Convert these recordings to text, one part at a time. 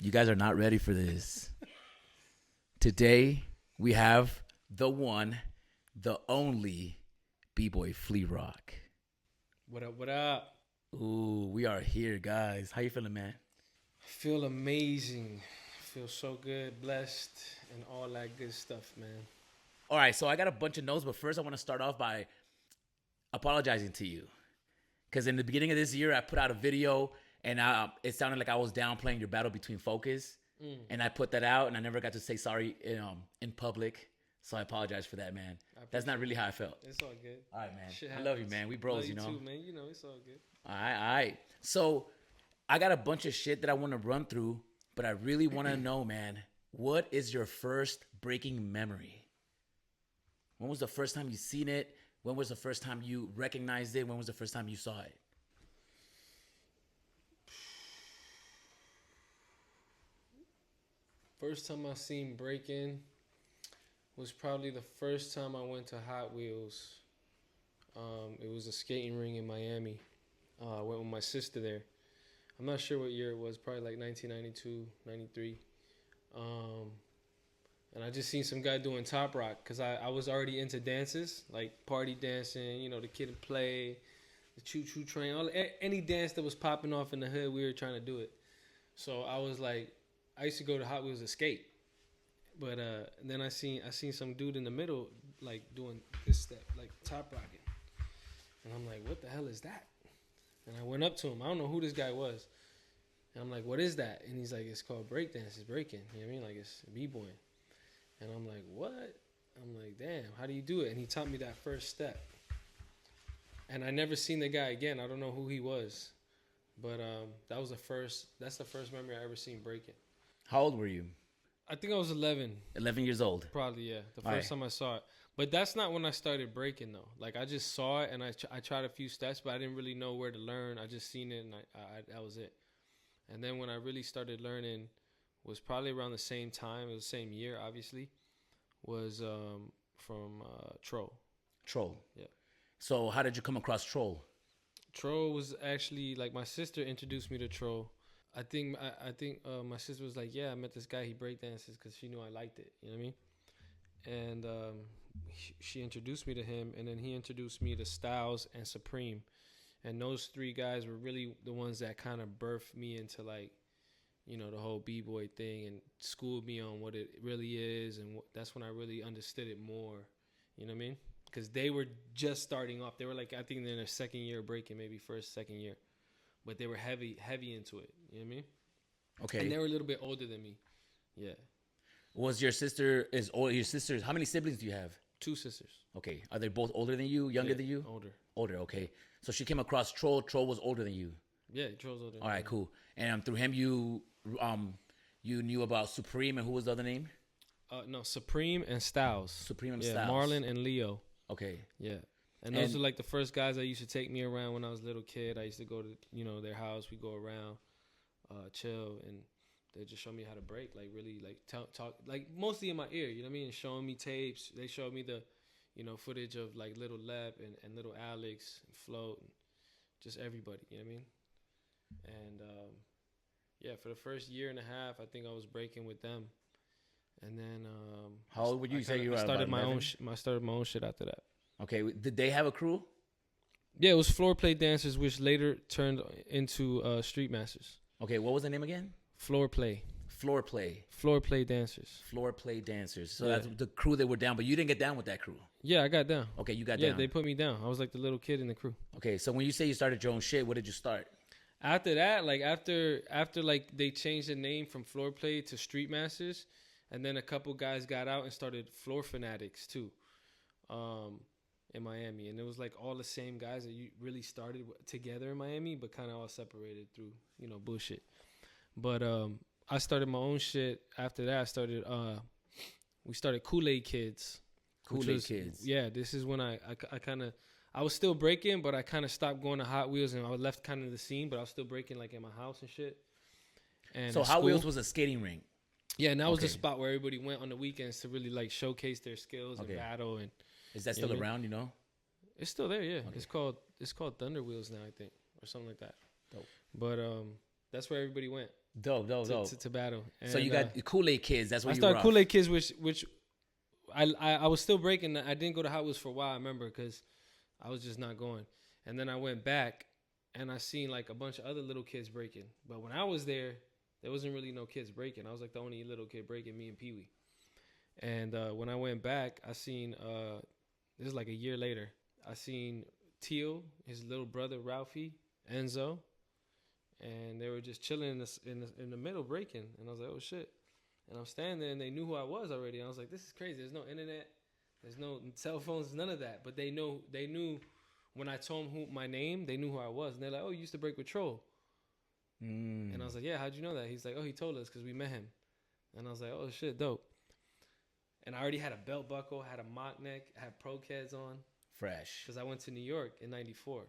You guys are not ready for this. Today, we have the one, the only B-Boy Flea Rock. What up, what up? Ooh, we are here, guys. How you feeling, man? I feel amazing. I feel so good, blessed, and all that good stuff, man. All right, so I got a bunch of notes, but first I want to start off by apologizing to you. Because in the beginning of this year, I put out a video, and it sounded like I was downplaying your battle between Focus. And I put that out, and I never got to say sorry in public. So I apologize for that, man. That's not really how I felt. It's all good. All right, man. Shit I love you, happens. man. We bros, Love you know. too, man. You know, it's all good. All right. So I got a bunch of shit that I want to run through, but I really want to know, man, what is your first breaking memory? When was the first time you seen it? When was the first time you recognized it? When was the first time you saw it? First time I seen breaking was probably the first time I went to Hot Wheels. It was a skating ring in Miami. I went with my sister there. I'm not sure what year it was, probably like 1992, 93. And I just seen some guy doing Top Rock because I was already into dances, like party dancing, you know, the Kid and Play, the Choo Choo Train, any dance that was popping off in the hood, we were trying to do it. So I was like, I used to go to Hot Wheels to skate. But then I seen some dude in the middle, like doing this step, like top rocking. And I'm like, what the hell is that? And I went up to him. I don't know who this guy was. And I'm like, what is that? And he's like, it's called breakdance. It's breaking. You know what I mean? Like, it's b-boying. And I'm like, what? I'm like, damn, how do you do it? And he taught me that first step. And I never seen the guy again. I don't know who he was. But that's the first memory I ever seen breaking. How old were you? I think I was 11. 11 years old. Probably, yeah. The first time I saw it. But that's not when I started breaking, though. Like, I just saw it, and I tried a few steps, but I didn't really know where to learn. I just seen it, and that was it. And then when I really started learning was probably around the same time. It was the same year, obviously. Was from Troll. Troll. Yeah. So how did you come across Troll? Troll was actually, like, my sister introduced me to Troll. I think my sister was like, yeah, I met this guy. He breakdances because she knew I liked it. You know what I mean? And she introduced me to him, and then he introduced me to Styles and Supreme. And those three guys were really the ones that kind of birthed me into, like, you know, the whole b-boy thing and schooled me on what it really is. And that's when I really understood it more. You know what I mean? Because they were just starting off. They were like, I think in their second year of breaking, maybe second year. But they were heavy into it. You know what I mean? Okay. And they were a little bit older than me. Yeah. Was your sister your sisters? How many siblings do you have? 2 sisters. Okay. Are they both older than you? Younger than you? Older. Older. Okay. So she came across Troll. Troll was older than you. Yeah, Troll's older. All right. Cool. And through him, you knew about Supreme, and who was the other name? No, Supreme and Styles. Supreme and yeah, Styles. Marlon and Leo. Okay. Yeah. And those are like the first guys that used to take me around when I was a little kid. I used to go to, you know, their house. We go around, chill, and they just show me how to break. Like, really, like, talk, like, mostly in my ear, you know what I mean? And showing me tapes. They showed me the, you know, footage of, like, Little Lep and Little Alex and Float and just everybody, you know what I mean? And, yeah, for the first year and a half, I think I was breaking with them. And then how old would you say you were? I started my own shit after that. Okay, did they have a crew? Yeah, it was Floor Play Dancers, which later turned into Street Masters. Okay, what was the name again? Floor Play. Floor Play. Floor Play Dancers. Floor Play Dancers. So that's the crew that were down, but you didn't get down with that crew. Yeah, I got down. Okay, you got down. Yeah, they put me down. I was like the little kid in the crew. Okay, so when you say you started your own shit, what did you start? After that, like after like they changed the name from Floor Play to Street Masters, and then a couple guys got out and started Floor Fanatics too. In Miami, and it was like all the same guys that you really started together in Miami, but kind of all separated through, you know, bullshit. But I started my own shit after that. We started Kool-Aid Kids. Kool-Aid Kids. Yeah, this is when I was still breaking, but I kind of stopped going to Hot Wheels, and I left kind of the scene, but I was still breaking like in my house and shit. And so Hot Wheels was a skating rink. Yeah, and that was the spot where everybody went on the weekends to really like showcase their skills and battle. And is that still around? You know, it's still there. Yeah, it's called Thunder Wheels now, I think, or something like that. Dope. But That's where everybody went Dope. to battle. And, So you got Kool-Aid Kids. That's what I you started rough. Kool-Aid Kids, which I was still breaking. I didn't go to Hot Wheels for a while, I remember, because I was just not going. And then I went back, and I seen like a bunch of other little kids breaking. But when I was there wasn't really no kids breaking. I was like the only little kid breaking, me and Pee Wee. And when I went back, I seen this is like a year later. I seen Teal, his little brother Ralphie, Enzo, and they were just chilling in the middle breaking. And I was like, oh shit. And I'm standing there, and they knew who I was already. And I was like, this is crazy. There's no internet, there's no cell phones, none of that. But they knew when I told them my name, they knew who I was. And they're like, oh, you used to break with Troll. And I was like, yeah, how'd you know that? He's like, oh, he told us because we met him. And I was like, oh shit, dope. And I already had a belt buckle, had a mock neck, had pro Keds on. Fresh. Because I went to New York in '94.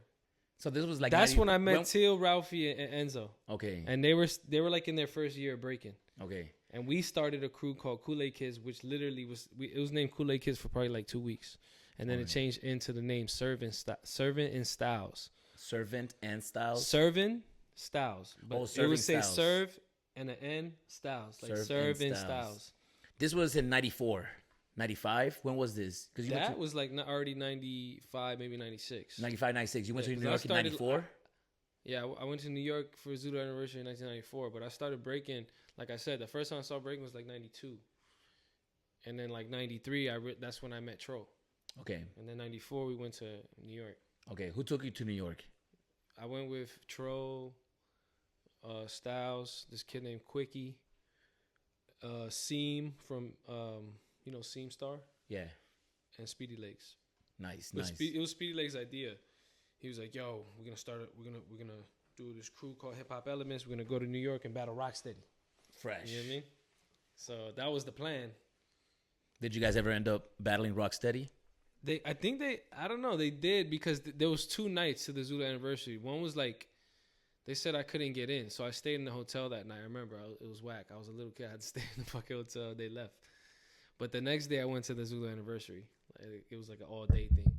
So this was like that's when I met Teal, Ralphie, and Enzo. Okay. And they were like in their first year of breaking. Okay. And we started a crew called Kool-Aid Kids, which literally it was named Kool-Aid Kids for probably like 2 weeks, and then it changed into the name Servant and Styles. Servant and Styles. Servant Styles. But it would say Styles. Serve and an N Styles, like Serve and Styles. This was in 94, 95. When was this? Because that was like already 95, maybe 96. 95, 96. You went to New York in 94? Yeah, I went to New York for Zulu Anniversary in 1994, but I started breaking, like I said, the first time I saw breaking was like 92. And then like 93, that's when I met Tro. Okay. And then 94, we went to New York. Okay, who took you to New York? I went with Tro, Styles, this kid named Quickie, Seam from, Seam Star? Yeah. And Speedy Legs. Nice. It was Speedy Legs' idea. He was like, "Yo, we're gonna do this crew called Hip Hop Elements. We're gonna go to New York and battle Rocksteady." Fresh. You know what I mean? So that was the plan. Did you guys ever end up battling Rocksteady? I don't know. They did because there was 2 nights to the Zulu Anniversary. One was like, they said I couldn't get in, so I stayed in the hotel that night. I remember it was whack. I was a little kid. I had to stay in the fucking hotel. They left. But the next day I went to the Zulu Anniversary. It was like an all-day thing.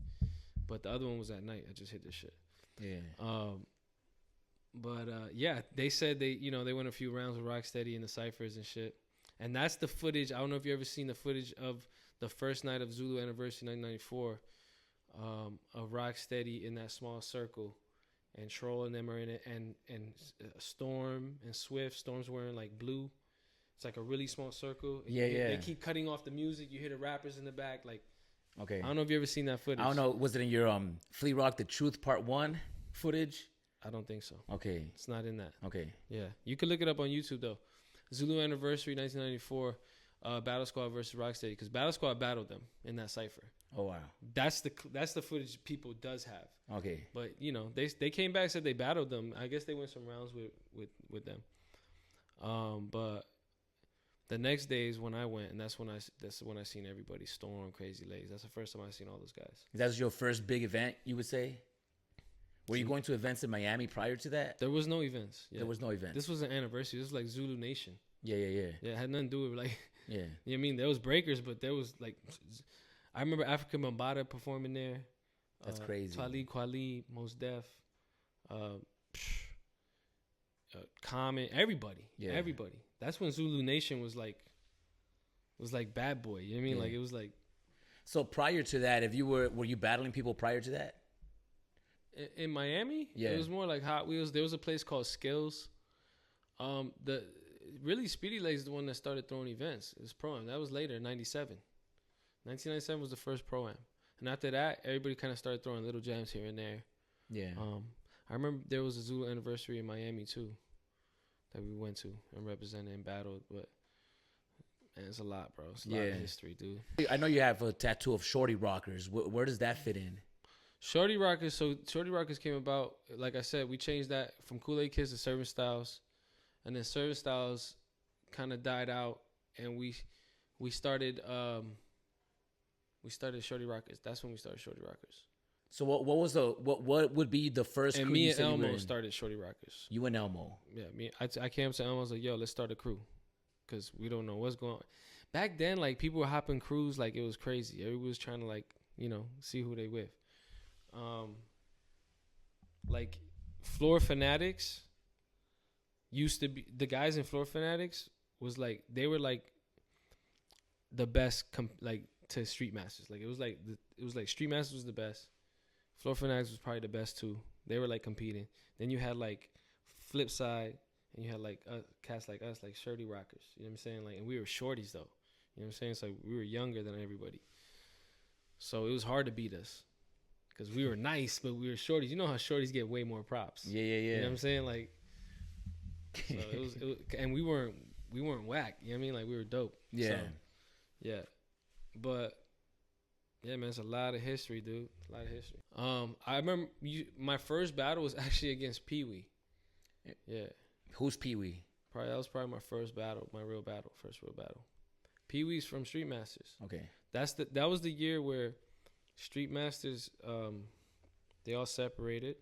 But the other one was at night. I just hit this shit. Yeah. Yeah, they said they went a few rounds with Rocksteady in the ciphers and shit. And that's the footage. I don't know if you ever seen the footage of the first night of Zulu Anniversary 1994, of Rocksteady in that small circle, and Troll and them are in it, and Storm and Swift. Storm's wearing like blue. It's like a really small circle. Yeah. They keep cutting off the music. You hear the rappers in the back, like. Okay. I don't know if you ever seen that footage. I don't know. Was it in your Flea Rock The Truth Part 1 footage? I don't think so. Okay. It's not in that. Okay. Yeah. You can look it up on YouTube, though. Zulu Anniversary 1994, Battle Squad versus Rocksteady. Because Battle Squad battled them in that cipher. Oh, wow. That's the footage people does have. Okay. But, they came back, said they battled them. I guess they went some rounds with them. But the next day is when I went, and that's when I seen everybody. Storm, Crazy Legs. That's the first time I seen all those guys. That was your first big event, you would say? Were you going to events in Miami prior to that? There was no events. Yeah. There was no events. This was an anniversary. This was like Zulu Nation. Yeah. Yeah, it had nothing to do with like. Yeah. You know what I mean? There was breakers, but there was like, I remember Africa Bambaataa performing there. That's crazy. Talib Kweli, Mos Def, Common, everybody. Yeah. Everybody. That's when Zulu Nation was like Bad Boy. You know what I mean? Yeah. Like it was like. So prior to that, were you battling people prior to that? In Miami? Yeah. It was more like Hot Wheels. There was a place called Skills. Really Speedy Legs is the one that started throwing events. It was Pro-Am. That was later, 97. 1997 was the first Pro-Am. And after that, everybody kind of started throwing little jams here and there. Yeah. I remember there was a Zulu Anniversary in Miami too that we went to and represented and battled, but man, it's a lot, bro. It's a lot of history, dude. I know you have a tattoo of Shorty Rockers. Where does that fit in? Shorty Rockers. So Shorty Rockers came about, like I said, we changed that from Kool-Aid Kids to Servant Styles, and then Servant Styles kind of died out, and we started Shorty Rockers. That's when we started Shorty Rockers. So what would be the first and crew? Me and Elmo started Shorty Rockers. You and Elmo. Yeah, I came up to Elmo. I was like, "Yo, let's start a crew," because we don't know what's going on. Back then, like people were hopping crews like it was crazy. Everybody was trying to like see who they with. Like Floor Fanatics used to be the guys in Floor Fanatics was like they were like the best like to Street Masters. Like it was like Street Masters was the best. Floor Fanatics was probably the best too. They were like competing. Then you had like Flip Side, and you had like cats like us, like Shirty Rockers. You know what I'm saying? Like, and we were shorties though. You know what I'm saying? It's like we were younger than everybody, so it was hard to beat us because we were nice, but we were shorties. You know how shorties get way more props. Yeah. You know what I'm saying? Like, so it was, and we weren't whack. You know what I mean? Like we were dope. Yeah. So, yeah, but. Yeah, man, it's a lot of history, dude. A lot of history. I remember my first battle was actually against Pee Wee. Yeah. Who's Pee Wee? That was probably my first battle, first real battle. Pee Wee's from Street Masters. Okay. That was the year where Street Masters, they all separated,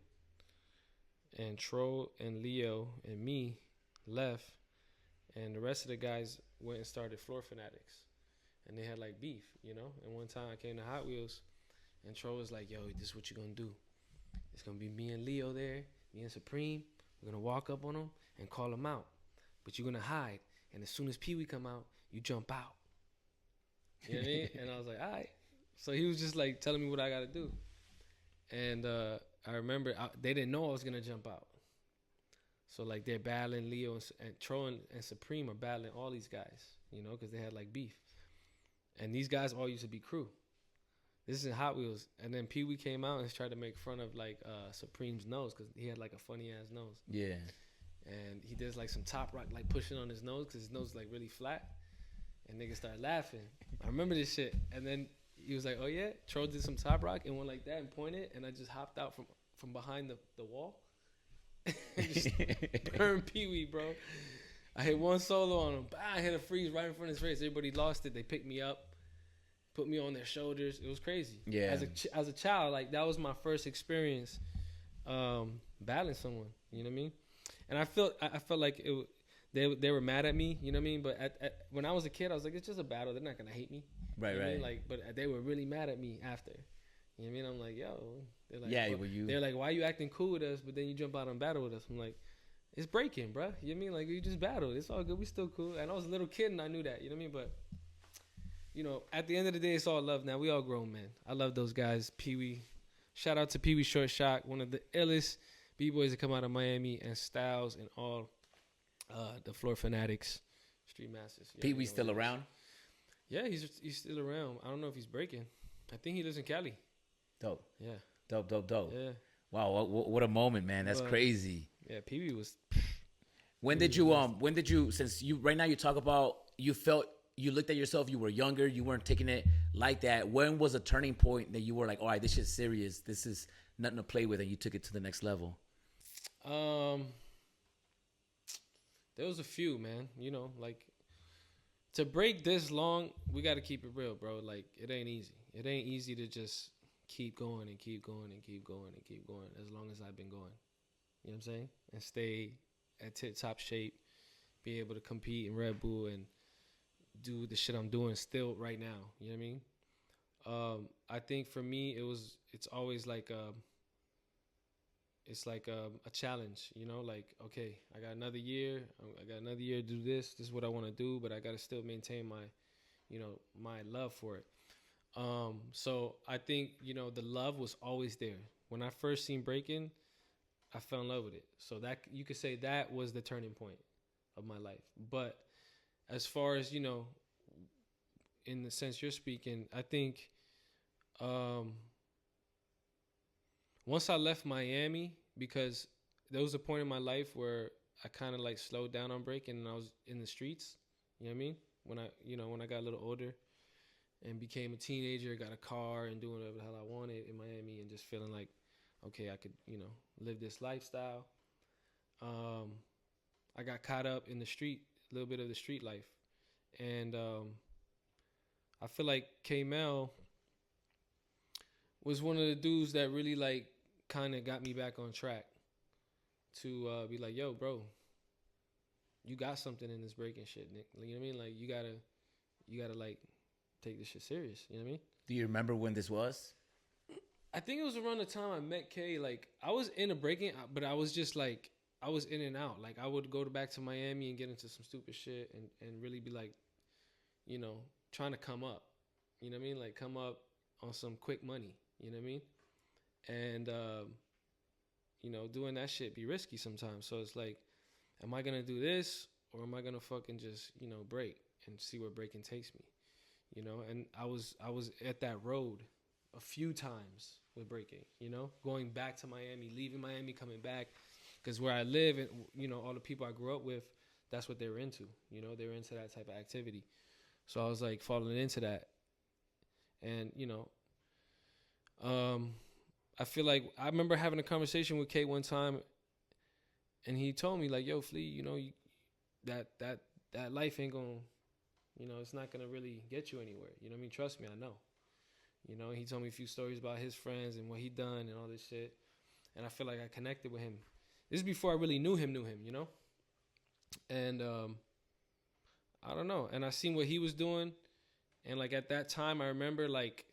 and Tro and Leo and me left, and the rest of the guys went and started Floor Fanatics. And they had like beef, you know. And one time I came to Hot Wheels, and Tro was like, "Yo, this is what you gonna do? It's gonna be me and Leo there, me and Supreme. We're gonna walk up on them and call them out, but you're gonna hide. And as soon as Pee Wee come out, you jump out. You know what I mean?" And I was like, "All right." So he was just like telling me what I gotta do. And I remember they didn't know I was gonna jump out. So like they're battling Leo and Tro and Supreme are battling all these guys, you know, because they had like beef. And these guys all used to be crew. This is in Hot Wheels. And then Pee Wee came out and tried to make fun of like Supreme's nose because he had like a funny ass nose. Yeah. And he does like some top rock, like pushing on his nose because his nose is like really flat. And niggas started laughing. I remember this shit. And then he was like, "Oh yeah?" Tro did some top rock and went like that and pointed. And I just hopped out from behind the wall. And just burned Pee Wee, bro. I hit one solo on him. Bah, I hit a freeze right in front of his face. Everybody lost it. They picked me up, put me on their shoulders. It was crazy. Yeah. As a child, like that was my first experience battling someone. You know what I mean? And I felt like they were mad at me. You know what I mean? But when I was a kid, I was like, it's just a battle. They're not gonna hate me. Right, you know right. I mean? Like, but they were really mad at me after. You know what I mean? I'm like, yo. They're like, yeah. well, they're like, why you acting cool with us, but then you jump out and battle with us? I'm like, it's breaking, bro. You know what I mean? Like, you just battled. It's all good. We still cool. And I was a little kid and I knew that. You know what I mean? But, you know, at the end of the day, it's all love now. We all grown, man. I love those guys. Pee Wee. Shout out to Pee Wee Short Shot, one of the illest B-boys that come out of Miami, and Styles and all the Floor Fanatics, Street Masters. Pee Wee's still around? Yeah, he's still around. I don't know if he's breaking. I think he lives in Cali. Dope. Yeah. Dope. Yeah. Wow, what a moment, man. That's crazy. Yeah, Pee Wee was. When did you since you right now you talk about you felt you looked at yourself, you were younger, you weren't taking it like that. When was a turning point that you were like, all right, this shit's serious, this is nothing to play with, and you took it to the next level? There was a few, man. You know, like to break this long, we got to keep it real, bro. Like it ain't easy. It ain't easy to just keep going and keep going and keep going and keep going as long as I've been going. You know what I'm saying? And stay at tip-top shape, be able to compete in Red Bull and do the shit I'm doing still right now. You know what I mean? I think for me, it's always like it's like a challenge, you know, like, okay, I got another year to do this. This is what I want to do, but I got to still maintain my, you know, my love for it. So I think, you know, the love was always there. When I first seen breaking, I fell in love with it. So that you could say that was the turning point of my life. But as far as, you know, in the sense you're speaking, I think once I left Miami, because there was a point in my life where I kind of like slowed down on breaking and I was in the streets. You know what I mean? When I got a little older and became a teenager, got a car and doing whatever the hell I wanted in Miami and just feeling like, okay, I could, you know, live this lifestyle. I got caught up in the street, a little bit of the street life. And I feel like K-Mel was one of the dudes that really like kind of got me back on track to be like, yo, bro, you got something in this breaking shit, Nick. You know what I mean? Like, you gotta like take this shit serious. You know what I mean? Do you remember when this was? I think it was around the time I met K. Like, I was in a breaking, but I was just like, I was in and out. Like I would go back to Miami and get into some stupid shit and really be like, you know, trying to come up. You know what I mean? Like come up on some quick money. You know what I mean? And you know, doing that shit be risky sometimes. So it's like, am I gonna do this or am I gonna fucking just, you know, break and see where breaking takes me? You know, and I was at that road a few times with breaking, you know, going back to Miami, leaving Miami, coming back, because where I live and, you know, all the people I grew up with, that's what they were into, you know, they were into that type of activity. So I was like falling into that. And, you know, I feel like I remember having a conversation with Kate one time and he told me like, yo, Flea, you know, that life ain't gonna, you know, it's not gonna really get you anywhere. You know what I mean? Trust me, I know. You know, he told me a few stories about his friends and what he done and all this shit. And I feel like I connected with him. This is before I really knew him, you know? And I don't know. And I seen what he was doing. And like at that time, I remember like,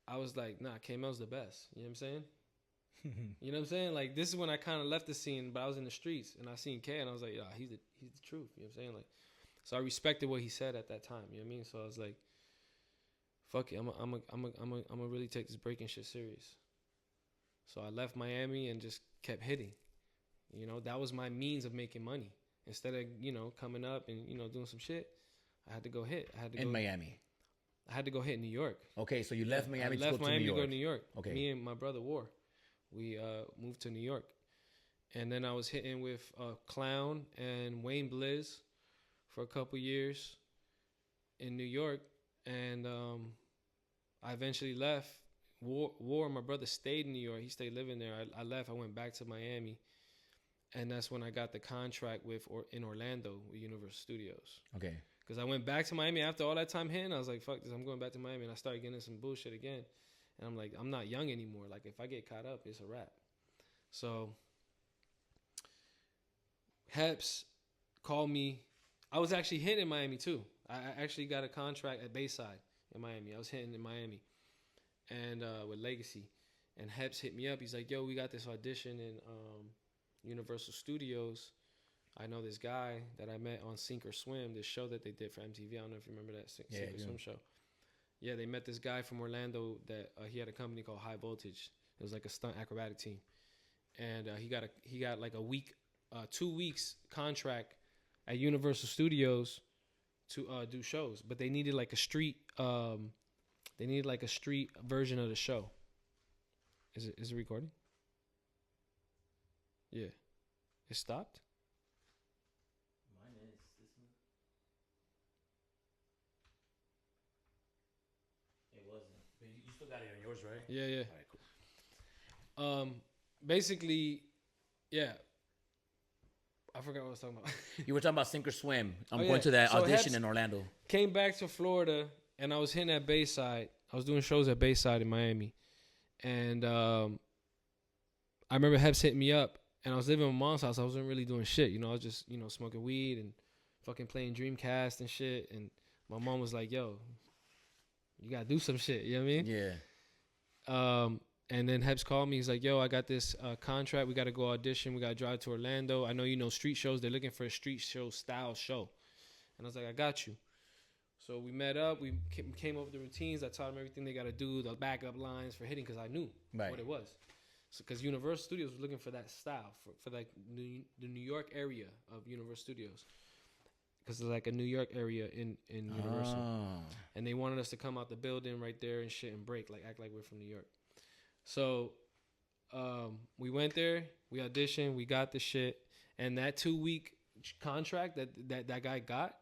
I was like, nah, K-Mel's the best. You know what I'm saying? You know what I'm saying? Like this is when I kind of left the scene, but I was in the streets and I seen K and I was like, yeah, he's the truth. You know what I'm saying? Like, so I respected what he said at that time. You know what I mean? So I was like, fuck it, I'm a really take this breaking shit serious. So I left Miami and just kept hitting. You know, that was my means of making money. Instead of, you know, coming up and, you know, doing some shit, I had to go hit. In Miami. I had to go hit New York. Okay, so you left Miami to go to New York. I left Miami to go to New York. Okay. Me and my brother War, we moved to New York. And then I was hitting with Clown and Wayne Blizz for a couple years in New York. And I eventually left. War, my brother stayed in New York. He stayed living there. I left. I went back to Miami. And that's when I got the contract in Orlando with Universal Studios. Okay. Because I went back to Miami after all that time hitting. I was like, fuck this, I'm going back to Miami. And I started getting some bullshit again. And I'm like, I'm not young anymore. Like, if I get caught up, it's a wrap. So, Heps called me. I was actually hitting in Miami, too. I actually got a contract at Bayside in Miami. I was hitting in Miami and with Legacy. And Heps hit me up. He's like, yo, we got this audition in Universal Studios. I know this guy that I met on Sink or Swim, this show that they did for MTV. I don't know if you remember that Sink or Swim show. Yeah, they met this guy from Orlando that he had a company called High Voltage. It was like a stunt acrobatic team. And he got like a week, 2 weeks contract at Universal Studios to do shows. But they needed like a street version of the show. Is it recording? Yeah. It stopped? Got it on yours, right? Yeah. All right, cool. Basically, yeah. I forgot what I was talking about. You were talking about Sink or Swim. I'm going to that audition in Orlando. Came back to Florida, and I was hitting at Bayside. I was doing shows at Bayside in Miami. And I remember Heps hitting me up, and I was living in my mom's house. I wasn't really doing shit. You know, I was just, you know, smoking weed and fucking playing Dreamcast and shit. And my mom was like, yo, you gotta do some shit, you know what I mean? Yeah. And then Heps called me. He's like, yo, I got this contract. We got to go audition. We got to drive to Orlando. I know you know street shows. They're looking for a street show style show. And I was like, I got you. So we met up. We came up with the routines. I taught them everything they got to do, the backup lines for hitting, because I knew what it was. So because Universal Studios was looking for that style, for like the New York area of Universal Studios. Because it's like a New York area in Universal. And they wanted us to come out the building right there and shit and break, like act like we're from New York. So we went there, we auditioned, we got the shit. And that 2-week contract that guy got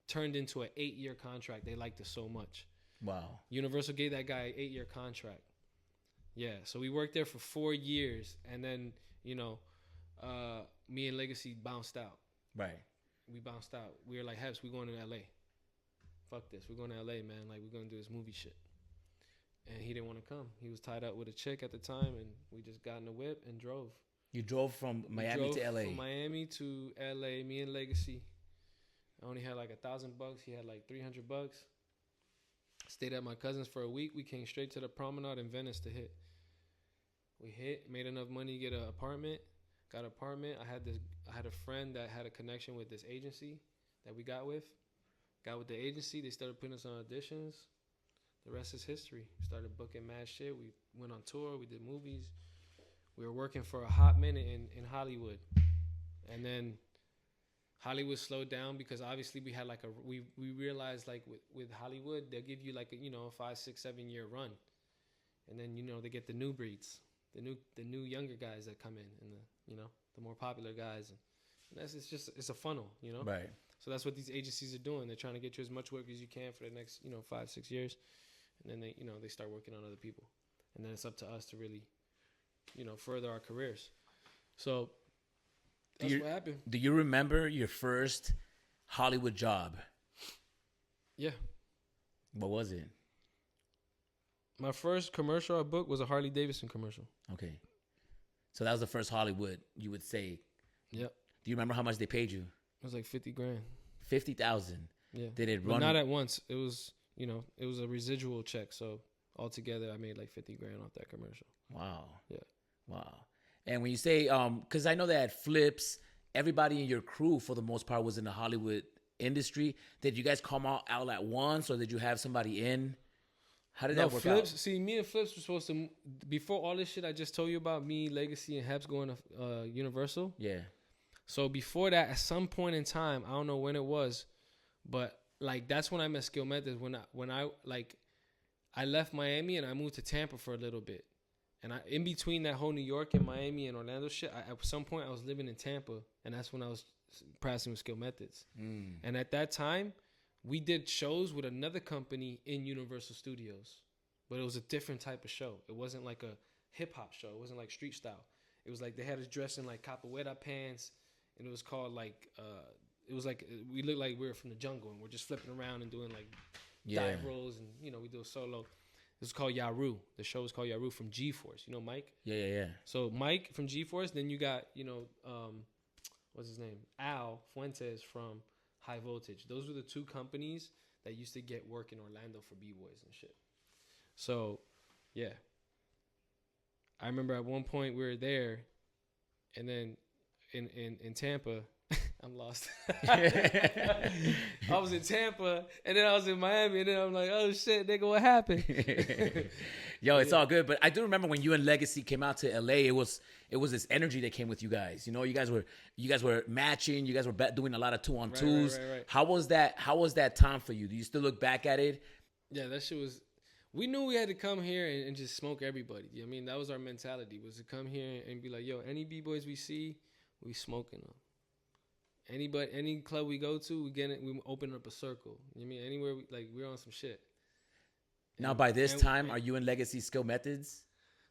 turned into an 8-year contract. They liked it so much. Wow. Universal gave that guy an 8-year contract. Yeah, so we worked there for 4 years. And then, you know, me and Legacy bounced out. Right. We bounced out. We were like, Heps, we're going to LA. Fuck this. We're going to LA, man. Like, we're going to do this movie shit. And he didn't want to come. He was tied up with a chick at the time, and we just got in the whip and drove. You drove from Miami to LA? From Miami to LA, me and Legacy. I only had like $1,000. He had like $300. Stayed at my cousin's for a week. We came straight to the promenade in Venice to hit. We hit, made enough money to get an apartment. got an apartment. I had a friend that had a connection with this agency that we got with. Got with the agency. They started putting us on auditions. The rest is history. Started booking mad shit. We went on tour. We did movies. We were working for a hot minute in Hollywood, and then Hollywood slowed down because obviously we had like we realized like with Hollywood they'll give you like a 5, 6, 7 year run, and then they get the new breeds, the new younger guys that come in, and the more popular guys, and that's it's a funnel, Right. So that's what these agencies are doing. They're trying to get you as much work as you can for the next 5, 6 years, and then they start working on other people, and then it's up to us to really further our careers. So that's what happened. Do you remember your first Hollywood job? Yeah. What was it? My first commercial I booked was a Harley Davidson commercial. Okay. So that was the first Hollywood, you would say. Yep. Do you remember how much they paid you? It was like $50,000. 50,000. Yeah. Did it but run? not at once. It was, it was a residual check. So altogether, I made like $50,000 off that commercial. Wow. Yeah. Wow. And when you say, because I know that Flips, everybody in your crew for the most part was in the Hollywood industry. Did you guys come out at once, or did you have somebody in? How did that work Flips, out? See, me and Flips were supposed to, before all this shit I just told you about, me, Legacy, and Heps going to Universal. Yeah. So before that, at some point in time, I don't know when it was, but like that's when I met Skill Methods. When I left Miami and I moved to Tampa for a little bit. And in between that whole New York and Miami and Orlando shit, at some point I was living in Tampa, and that's when I was practicing with Skill Methods. And at that time, we did shows with another company in Universal Studios, but it was a different type of show. It wasn't like a hip hop show. It wasn't like street style. It was like they had us dressed in like capoeira pants, and it was called like it was like we looked like we were from the jungle, and we're just flipping around and doing like dive rolls, and we do a solo. It was called Yaru. The show was called Yaru from G-Force. You know Mike? Yeah. So Mike from G-Force. Then you got, what's his name? Al Fuentes from High Voltage. Those were the two companies that used to get work in Orlando for B-Boys and shit. So, yeah. I remember at one point we were there, and then in Tampa, I'm lost. I was in Tampa, and then I was in Miami, and then I'm like, oh shit, nigga, what happened? Yo, it's all good. But I do remember when you and Legacy came out to LA, it was this energy that came with you guys. You guys were matching. You guys were doing a lot of 2-on-2s. Right. How was that time for you? Do you still look back at it? Yeah, that shit was. We knew we had to come here and just smoke everybody. I mean, that was our mentality, was to come here and be like, yo, any B-boys we see, we smoking them. Any club we go to, we open up a circle. You mean anywhere we're on some shit. Now, by this time, are you in Legacy Skill Methods?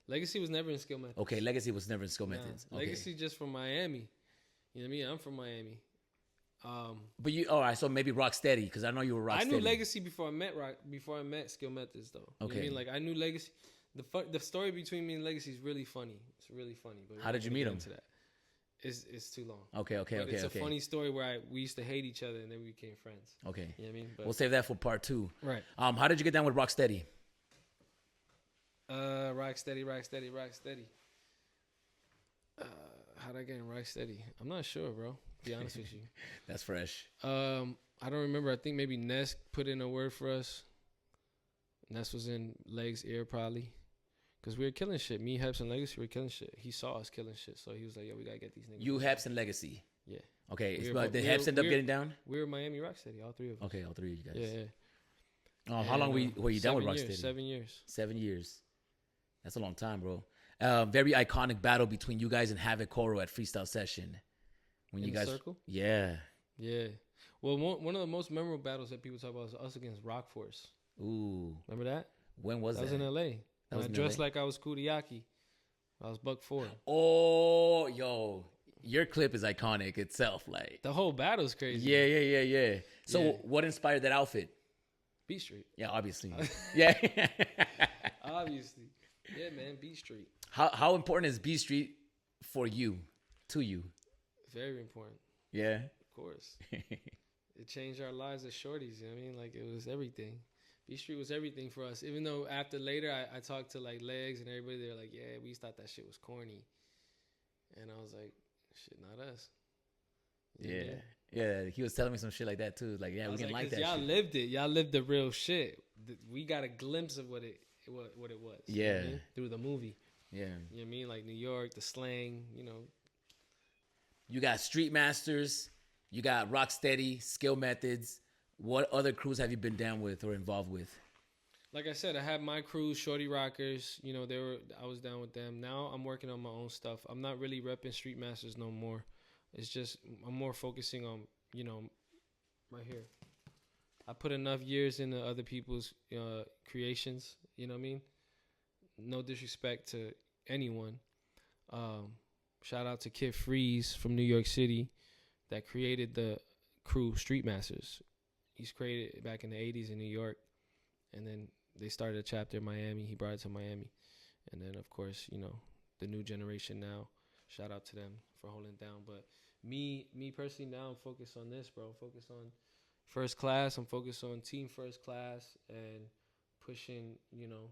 Legacy was never in Skill Methods. Okay, Legacy was never in Skill Methods. Okay. Legacy just from Miami. You know what I mean? I'm from Miami. But all right, so maybe Rocksteady, because I know you were Rocksteady. I knew Legacy before I met Skill Methods, though. Okay. You know what I mean? Like, I knew Legacy. The story between me and Legacy is really funny. It's really funny. But how did you meet him? Into that. It's too long. Okay. It's a funny story where we used to hate each other and then we became friends. Okay. You know what I mean? But, we'll save that for part 2. Right. How did you get down with Rocksteady? Rocksteady. How'd I get in Rocksteady? I'm not sure, bro. To be honest with you. That's fresh. I don't remember. I think maybe Ness put in a word for us. Ness was in Leg's ear probably. Because we were killing shit. Me, Heps, and Legacy were killing shit. He saw us killing shit. So he was like, yo, we got to get these niggas. You, Heps, and Legacy? Yeah. Okay. Did Heps end up getting down? We were Miami Rocksteady, all three of us. Okay, all three of you guys. Yeah. How long were you down with Rocksteady? 7 years. 7 years. That's a long time, bro. Very iconic battle between you guys and Havoc Koro at Freestyle Session. When in you guys, the circle? Yeah. Well, one of the most memorable battles that people talk about is us against Rock Force. Ooh. Remember that? When was that? That was in L.A. I dressed like I was Kudiaki. I was Buck 4. Oh, yo. Your clip is iconic itself. Like the whole battle's crazy. Yeah. So what inspired that outfit? Beat Street. Yeah, obviously. Yeah. Obviously. Yeah, man, Beat Street. How important is B Street for you, to you? Very important. Yeah. Of course. It changed our lives as shorties, you know what I mean? Like, it was everything. B Street was everything for us. Even though later I talked to like Legs and everybody, they were like, yeah, we thought that shit was corny. And I was like, Shit, not us. Yeah. Yeah, he was telling me some shit like that too. Like, yeah, we didn't like that y'all shit. lived it. Y'all lived the real shit. We got a glimpse of what it was. You know what I Yeah. mean? Through the movie. Yeah. You know what I mean? Like New York, the slang, you know. You got Street Masters. You got Rocksteady, Skill Methods. What other crews have you been down with or involved with? Like I said, I had my crew, Shorty Rockers. You know, I was down with them. Now I'm working on my own stuff. I'm not really repping Street Masters no more. It's just I'm more focusing on, you know, right here. I put enough years into other people's creations. You know what I mean? No disrespect to anyone. Shout out to Kid Freeze from New York City that created the crew Street Masters. He's created back in the 80s in New York. And then they started a chapter in Miami. He brought it to Miami. And then, of course, you know, the new generation now. Shout out to them for holding it down. But me personally now, I'm focused on this, bro. I'm focused on first class. I'm focused on team first class and pushing, you know,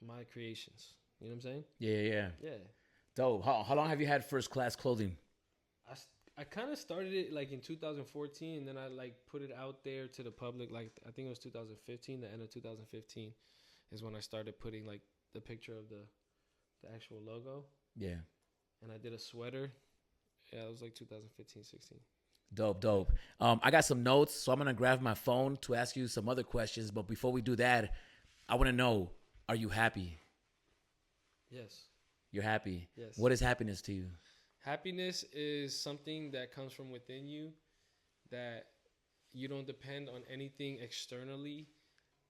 my creations. You know what I'm saying? Yeah. Yeah. Dope. How long have you had First Class Clothing? I kind of started it like in 2014, and then I like put it out there to the public. Like I think it was 2015, the end of 2015 is when I started putting like the picture of the actual logo. Yeah. And I did a sweater. Yeah, it was like 2015, 16. Dope. I got some notes, so I'm gonna grab my phone to ask you some other questions. But before we do that, I want to know: are you happy? Yes. You're happy. Yes. What is happiness to you? Happiness is something that comes from within you, that you don't depend on anything externally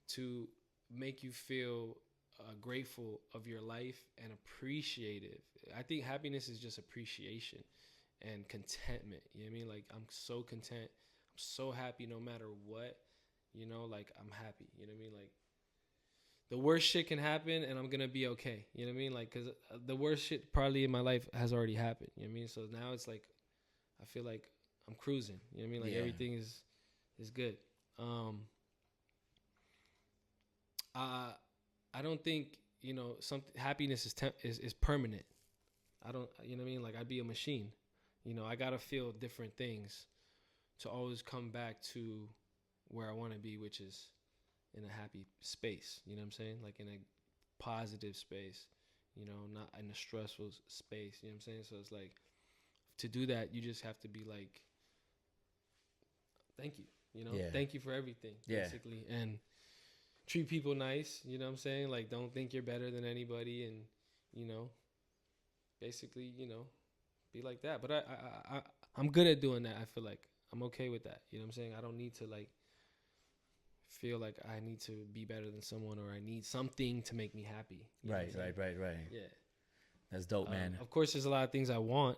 to make you feel grateful of your life and appreciative. I think happiness is just appreciation and contentment. You know what I mean? Like, I'm so content. I'm so happy no matter what. You know, like, I'm happy. You know what I mean? Like, the worst shit can happen and I'm going to be okay. You know what I mean? Like, because the worst shit probably in my life has already happened. You know what I mean? So now it's like, I feel like I'm cruising. You know what I mean? Like, everything is good. I don't think, you know, happiness is permanent. I don't, you know what I mean? Like, I'd be a machine. You know, I got to feel different things to always come back to where I want to be, which is in a happy space, you know what I'm saying? Like in a positive space, you know, not in a stressful space, you know what I'm saying? So it's like, to do that, you just have to be like, thank you, you know? Thank you for everything, basically. And treat people nice, you know what I'm saying? Like, don't think you're better than anybody and, you know, basically, you know, be like that. But I'm good at doing that, I feel like. I'm okay with that, you know what I'm saying? I don't need to, like, feel like I need to be better than someone or I need something to make me happy. Right. Yeah. That's dope, man. Of course, there's a lot of things I want,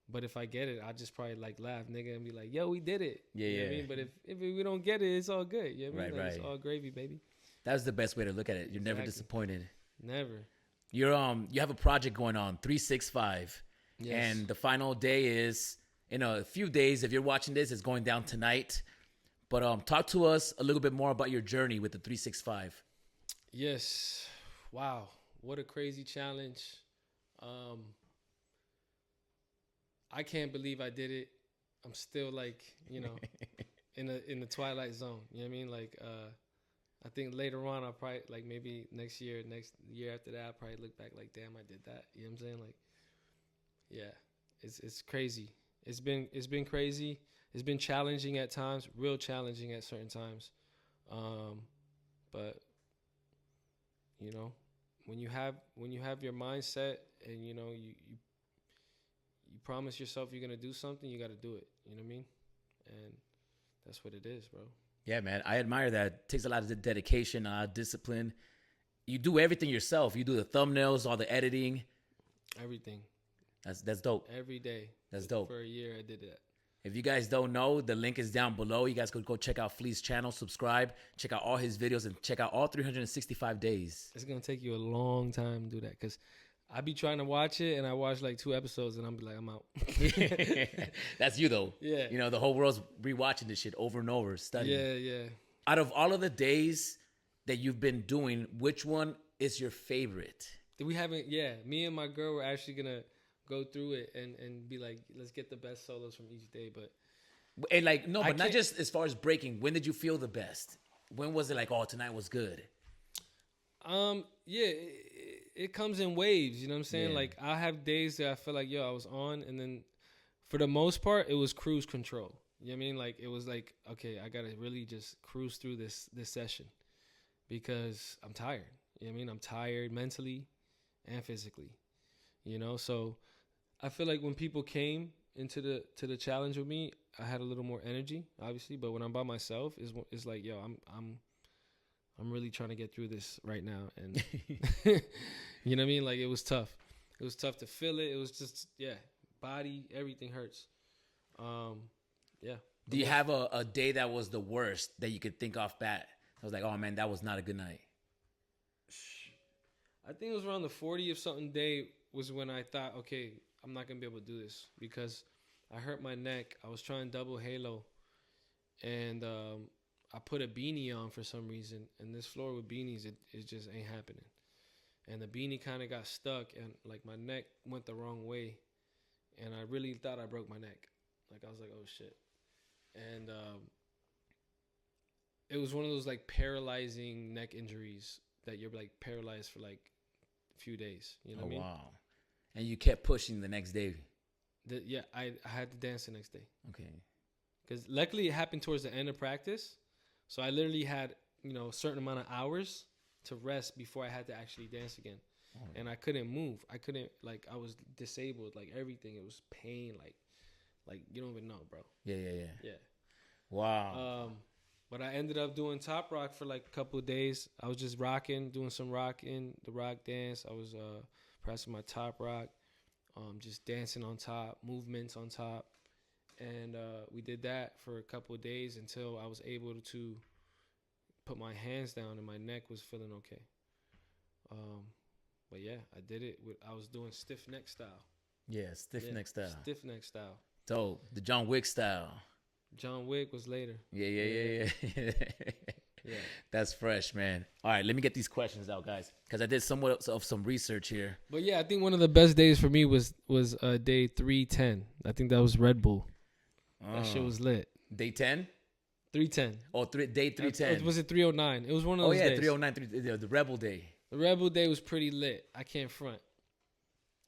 but if I get it, I just probably like laugh, nigga, and be like, yo, we did it. Yeah, you know what I mean? But if we don't get it, it's all good. You know what I mean? Like, it's all gravy, baby. That's the best way to look at it. You're never disappointed. Never. You have a project going on, 365. Yes. And the final day is in a few days. If you're watching this, it's going down tonight. But talk to us a little bit more about your journey with the 365. Yes. Wow. What a crazy challenge. I can't believe I did it. I'm still like, you know, in the twilight zone. You know what I mean? Like, I think later on I'll probably, like, maybe next year after that, I'll probably look back like, damn, I did that. You know what I'm saying? Like, yeah, it's crazy. It's been crazy. It's been challenging at times, real challenging at certain times. But you know, when you have your mindset and you know you promise yourself you're gonna do something, you got to do it. You know what I mean? And that's what it is, bro. Yeah, man. I admire that. It takes a lot of dedication, discipline. You do everything yourself. You do the thumbnails, all the editing, everything. That's dope. Every day. That's dope. For a year, I did that. If you guys don't know, the link is down below. You guys could go check out Flea's channel, subscribe, check out all his videos, and check out all 365 days. It's going to take you a long time to do that because I be trying to watch it, and I watch like 2 episodes, and I'm be like, I'm out. That's you, though. Yeah. You know, the whole world's rewatching this shit over and over, studying. Yeah. Out of all of the days that you've been doing, which one is your favorite? Me and my girl were actually going to go through it and be like, let's get the best solos from each day. But And like, no, I but not can't- just as far as breaking. When did you feel the best? When was it like, oh, tonight was good? Yeah, it comes in waves. You know what I'm saying? Yeah. Like I have days that I feel like, yo, I was on, and then for the most part, it was cruise control. You know what I mean? Like it was like, okay, I gotta really just cruise through this session because I'm tired. You know what I mean? I'm tired mentally and physically. You know, so I feel like when people came into the challenge with me, I had a little more energy, obviously. But when I'm by myself, it's like, yo, I'm really trying to get through this right now, and you know what I mean. Like it was tough. It was tough to feel it. It was just body, everything hurts. Yeah. Do you have a day that was the worst that you could think off bat? I was like, oh man, that was not a good night. I think it was around the 40th something day was when I thought, okay, I'm not gonna be able to do this because I hurt my neck. I was trying double halo, and I put a beanie on for some reason. And this floor with beanies, it just ain't happening. And the beanie kind of got stuck, and like my neck went the wrong way, and I really thought I broke my neck. Like I was like, oh shit, and it was one of those like paralyzing neck injuries that you're like paralyzed for like a few days. You know what I mean? Wow. And you kept pushing the next day. I had to dance the next day. Okay. Because luckily it happened towards the end of practice. So I literally had, a certain amount of hours to rest before I had to actually dance again. Oh. And I couldn't move. I couldn't, like, I was disabled, like everything. It was pain, like you don't even know, bro. Yeah. Wow. But I ended up doing Top Rock for like a couple of days. I was just rocking, doing some rocking, the rock dance. I was pressing my Top Rock, just dancing on top, movements on top. And we did that for a couple of days until I was able to put my hands down and my neck was feeling okay. But yeah, I did it. I was doing stiff neck style. Yeah, stiff neck style. Stiff neck style. Dope. The John Wick style. John Wick was later. Yeah. Yeah. That's fresh, man. All right, let me get these questions out, guys, because I did somewhat of some research here. But yeah, I think one of the best days for me was day 310. I think that was Red Bull. That shit was lit. Day 10? 310. Oh, day 310. Was it 309? It was one of those days. 309, the Rebel Day. The Rebel Day was pretty lit. I can't front.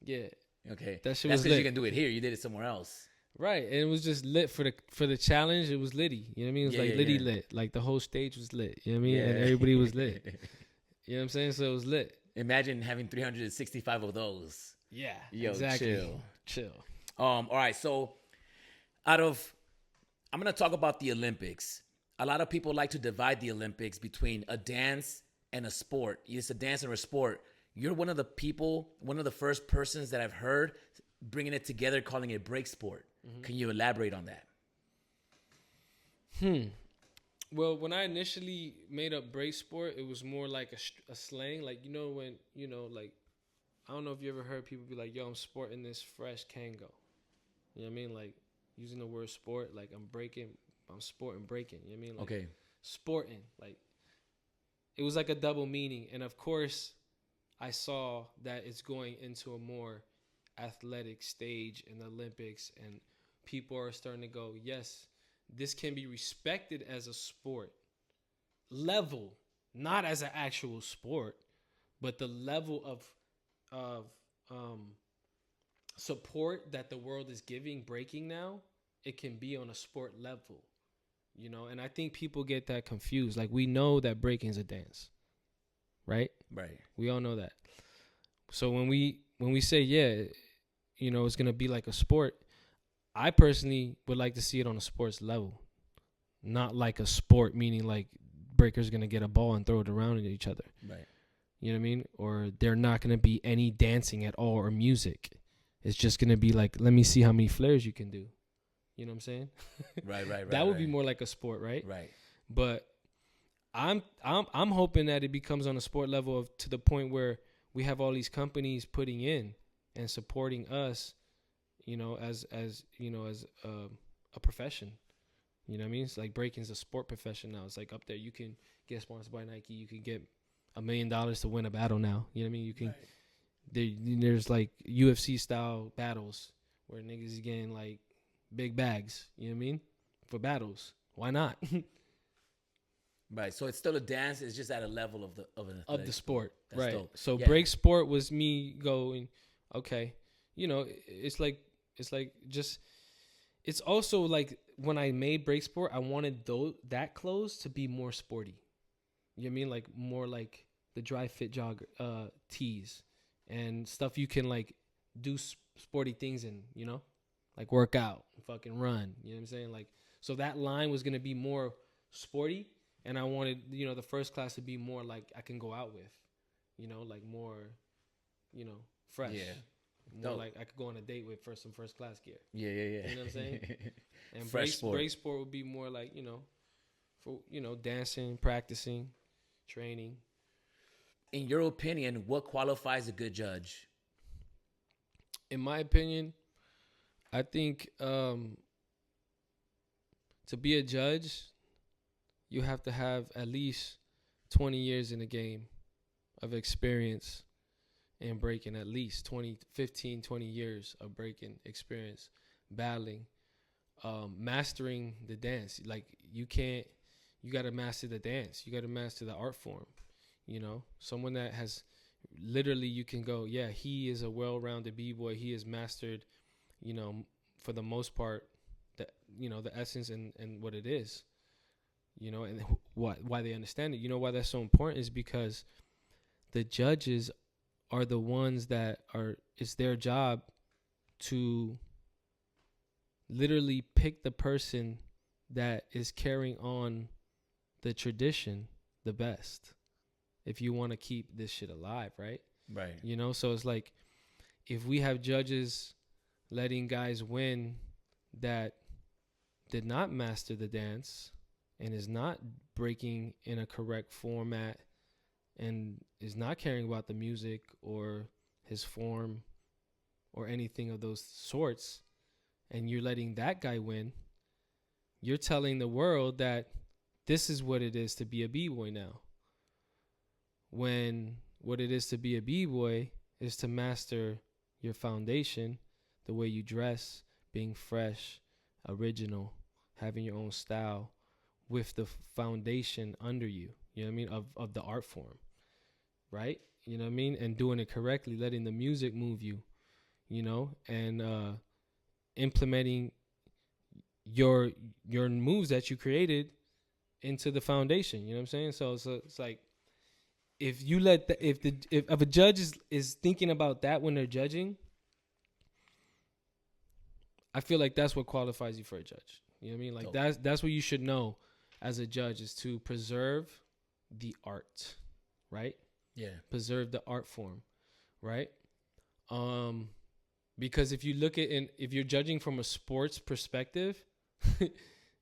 Yeah. Okay. That shit That's was because lit. you can do it here. You did it somewhere else. Right. And it was just lit for the challenge. It was litty. You know what I mean? It was litty lit. Like the whole stage was lit. You know what I mean? Yeah. And everybody was lit. You know what I'm saying? So it was lit. Imagine having 365 of those. Yeah. Yo, exactly. Chill. All right. So I'm going to talk about the Olympics. A lot of people like to divide the Olympics between a dance and a sport. It's a dance and a sport. You're one of the first persons that I've heard bringing it together, calling it break sport. Mm-hmm. Can you elaborate on that? Well, when I initially made up break sport, it was more like a slang. Like, when, like, I don't know if you ever heard people be like, yo, I'm sporting this fresh Kango. You know what I mean? Like, using the word sport, like I'm sporting breaking. You know what I mean? Like, okay. Sporting. Like, it was like a double meaning. And of course, I saw that it's going into a more athletic stage in the Olympics, and people are starting to go, yes, this can be respected as a sport level, not as an actual sport, but the level of support that the world is giving breaking now, it can be on a sport level, and I think people get that confused. Like, we know that breaking is a dance, right? We all know that. So when we say, it's going to be like a sport, I personally would like to see it on a sports level, not like a sport, meaning like breakers going to get a ball and throw it around at each other. Right. You know what I mean? Or there not going to be any dancing at all or music. It's just going to be like, let me see how many flares you can do. You know what I'm saying? Right. That would be more like a sport, right? Right. But I'm hoping that it becomes on a sport level to the point where we have all these companies putting in and supporting us, as a profession. You know what I mean? It's like breaking's a sport profession now. It's like up there. You can get sponsored by Nike. You can get $1 million to win a battle now. You know what I mean? You can. Right. There's like UFC style battles where niggas is getting like big bags. You know what I mean? For battles, why not? Right. So it's still a dance. It's just at a level of an Of the athletic sport, That's right? dope. So Yeah. break sport was me going, okay, it's like just. It's also like when I made break sport, I wanted that clothes to be more sporty. You know what I mean? Like more like the dry fit jogger tees and stuff you can like do sporty things in, like work out, fucking run. You know what I'm saying? Like, so that line was gonna be more sporty, and I wanted the first class to be more like I can go out with, like more, fresh. Yeah. More Dope. like I could go on a date with some first class gear. Yeah. You know what I'm saying? And Fresh break sport would be more like, for dancing, practicing, training. In your opinion, what qualifies a good judge? In my opinion, I think to be a judge, you have to have at least 20 years in the game of experience in breaking, at least 20 years of breaking experience, battling, mastering the dance. Like you got to master the dance. You got to master the art form. Someone that has literally, you can go, yeah, he is a well-rounded b-boy. He has mastered, for the most part, the essence and what it is, and why they understand it. Why that's so important is because the judges are the ones that it's their job to literally pick the person that is carrying on the tradition the best, if you want to keep this shit alive, right? Right. So it's like, if we have judges letting guys win that did not master the dance and is not breaking in a correct format and is not caring about the music or his form or anything of those sorts, and you're letting that guy win, you're telling the world that this is what it is to be a b-boy now. When what it is to be a b-boy is to master your foundation, the way you dress, being fresh, original, having your own style with the foundation under you, you know what I mean, of the art form, right? You know what I mean? And doing it correctly, letting the music move you, and implementing your moves that you created into the foundation, you know what I'm saying? So it's like, if you let if a judge is thinking about that when they're judging, I feel like that's what qualifies you for a judge. You know what I mean? Like that's what you should know as a judge, is to preserve the art, right? Yeah. Preserve the art form, right? Because if you look at if you're judging from a sports perspective,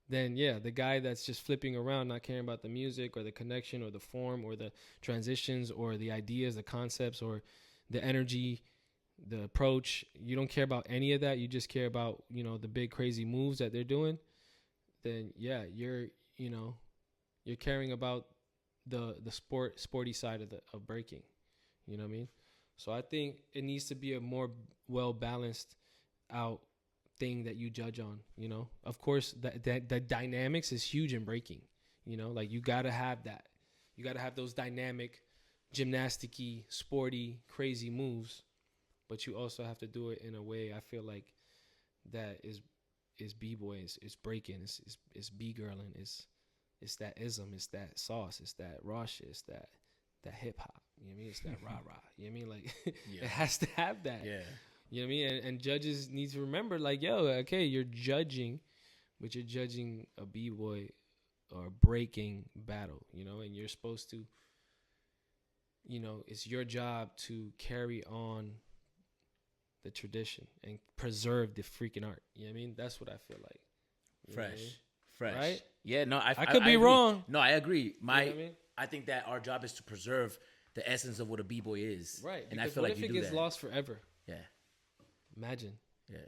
then yeah, the guy that's just flipping around, not caring about the music or the connection or the form or the transitions or the ideas, the concepts or the energy, the approach, you don't care about any of that. You just care about, the big crazy moves that they're doing. Then yeah, you're caring about the sporty side of breaking. You know what I mean? So I think it needs to be a more well balanced out thing that you judge on. Of course, the dynamics is huge in breaking. Like you gotta have that. You gotta have those dynamic, gymnasticy, sporty, crazy moves, but you also have to do it in a way, I feel like, that is b-boy, it's breaking, it's b-girling, it's that ism, it's that sauce, it's that raw shit, it's that hip hop. You know what I mean? It's that rah rah. You know what I mean? Like Yeah. it has to have that. Yeah. You know what I mean? And judges need to remember, like, yo, okay, you're judging, but you're judging a b-boy or breaking battle, and you're supposed to, it's your job to carry on the tradition and preserve the freaking art. You know what I mean? That's what I feel like. You know what I mean? Fresh. Right? Yeah, no, I could be agree. wrong. No, I agree. You know what I mean? I think that our job is to preserve the essence of what a b-boy is. Right. And I Because feel what like if you it do gets that. lost forever? Yeah. Imagine. Yeah.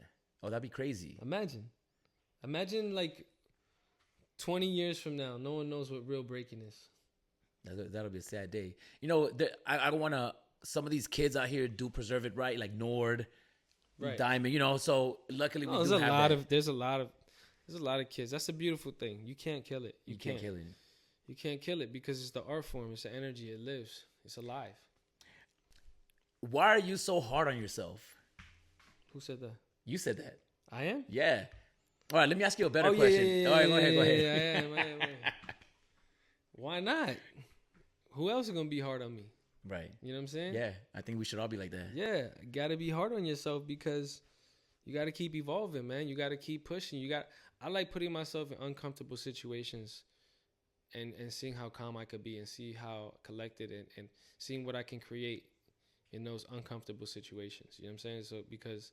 Oh, that'd be crazy. Imagine like 20 years from now, no one knows what real breaking is. That'll be a sad day. I want to some of these kids out here do preserve it right, like Nord, Right. Diamond, so luckily we No, do have that. there's a lot of kids. That's a beautiful thing. You can't kill it. You can't kill it. You can't kill it because it's the art form. It's the energy. It lives. It's alive. Why are you so hard on yourself? Who said that? You said that. I am? Yeah. All right, let me ask you a better question. All right, go ahead. I am. Why not? Who else is going to be hard on me? Right. You know what I'm saying? Yeah, I think we should all be like that. Yeah, got to be hard on yourself because you got to keep evolving, man. You got to keep pushing. I like putting myself in uncomfortable situations and seeing how calm I could be and see how collected and seeing what I can create in those uncomfortable situations. You know what I'm saying? So because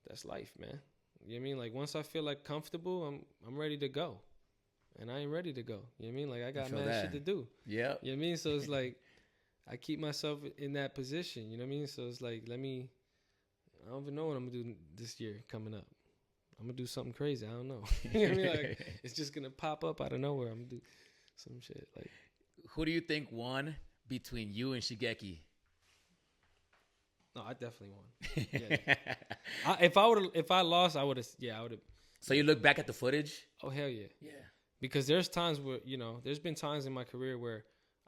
that's life, man. You know what I mean? Like once I feel like comfortable, I'm ready to go. And I ain't ready to go. You know what I mean? Like I got mad shit to do. Yeah. You know what I mean? So it's like I keep myself in that position. You know what I mean? So it's like I don't even know what I'm gonna do this year coming up. I'm gonna do something crazy. I don't know. You know what I mean? Like it's just gonna pop up out of nowhere. I'm gonna do some shit. Like who do you think won between you and Shigeki? No, I definitely won. Yeah. If I lost, I would have. Yeah, I would have. So you look back at the footage? Oh hell yeah. Yeah. Because there's times where there's been times in my career where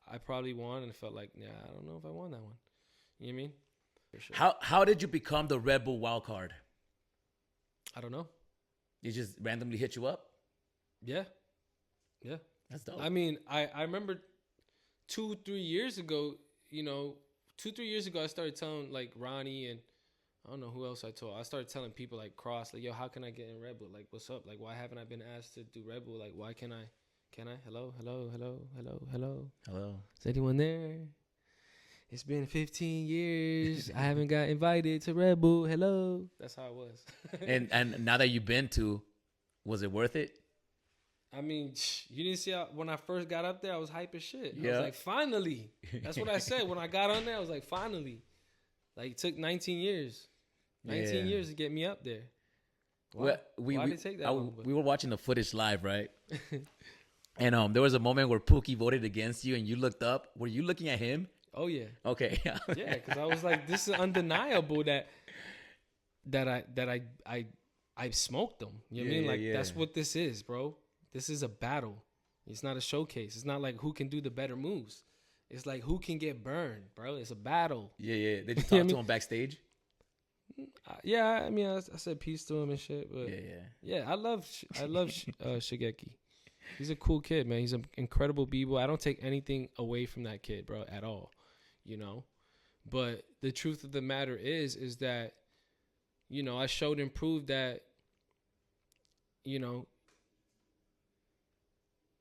I probably won and felt like, I don't know if I won that one. You know what I mean? For sure. How did you become the Red Bull wild card? I don't know. It just randomly hit you up? Yeah. That's dope. I mean, I remember 2-3 years ago, 2-3 years ago, I started telling like Ronnie and I don't know who else I told. I started telling people like Cross, like, yo, how can I get in Red Bull? Like, what's up? Like, why haven't I been asked to do Red Bull? Like, why can I? Hello. Is anyone there? It's been 15 years. I haven't got invited to Red Bull. Hello. That's how it was. and now that you've been to, was it worth it? I mean, you didn't see when I first got up there, I was hype as shit. Yeah. I was like, finally. That's what I said. When I got on there, I was like, finally. Like, it took 19 years. 19 years to get me up there. Why did it take that long? We were watching the footage live, right? And there was a moment where Pookie voted against you and you looked up. Were you looking at him? Oh, yeah. Okay. Yeah, because I was like, this is undeniable that I smoked them. You know what I mean? Like, that's what this is, bro. This is a battle. It's not a showcase. It's not like who can do the better moves. It's like who can get burned, bro. It's a battle. Yeah. Did you talk to him backstage? Yeah, I mean, I said peace to him and shit. But yeah, I love Shigeki. He's a cool kid, man. He's an incredible b-boy. I don't take anything away from that kid, bro, at all. But the truth of the matter is that, I showed and proved that,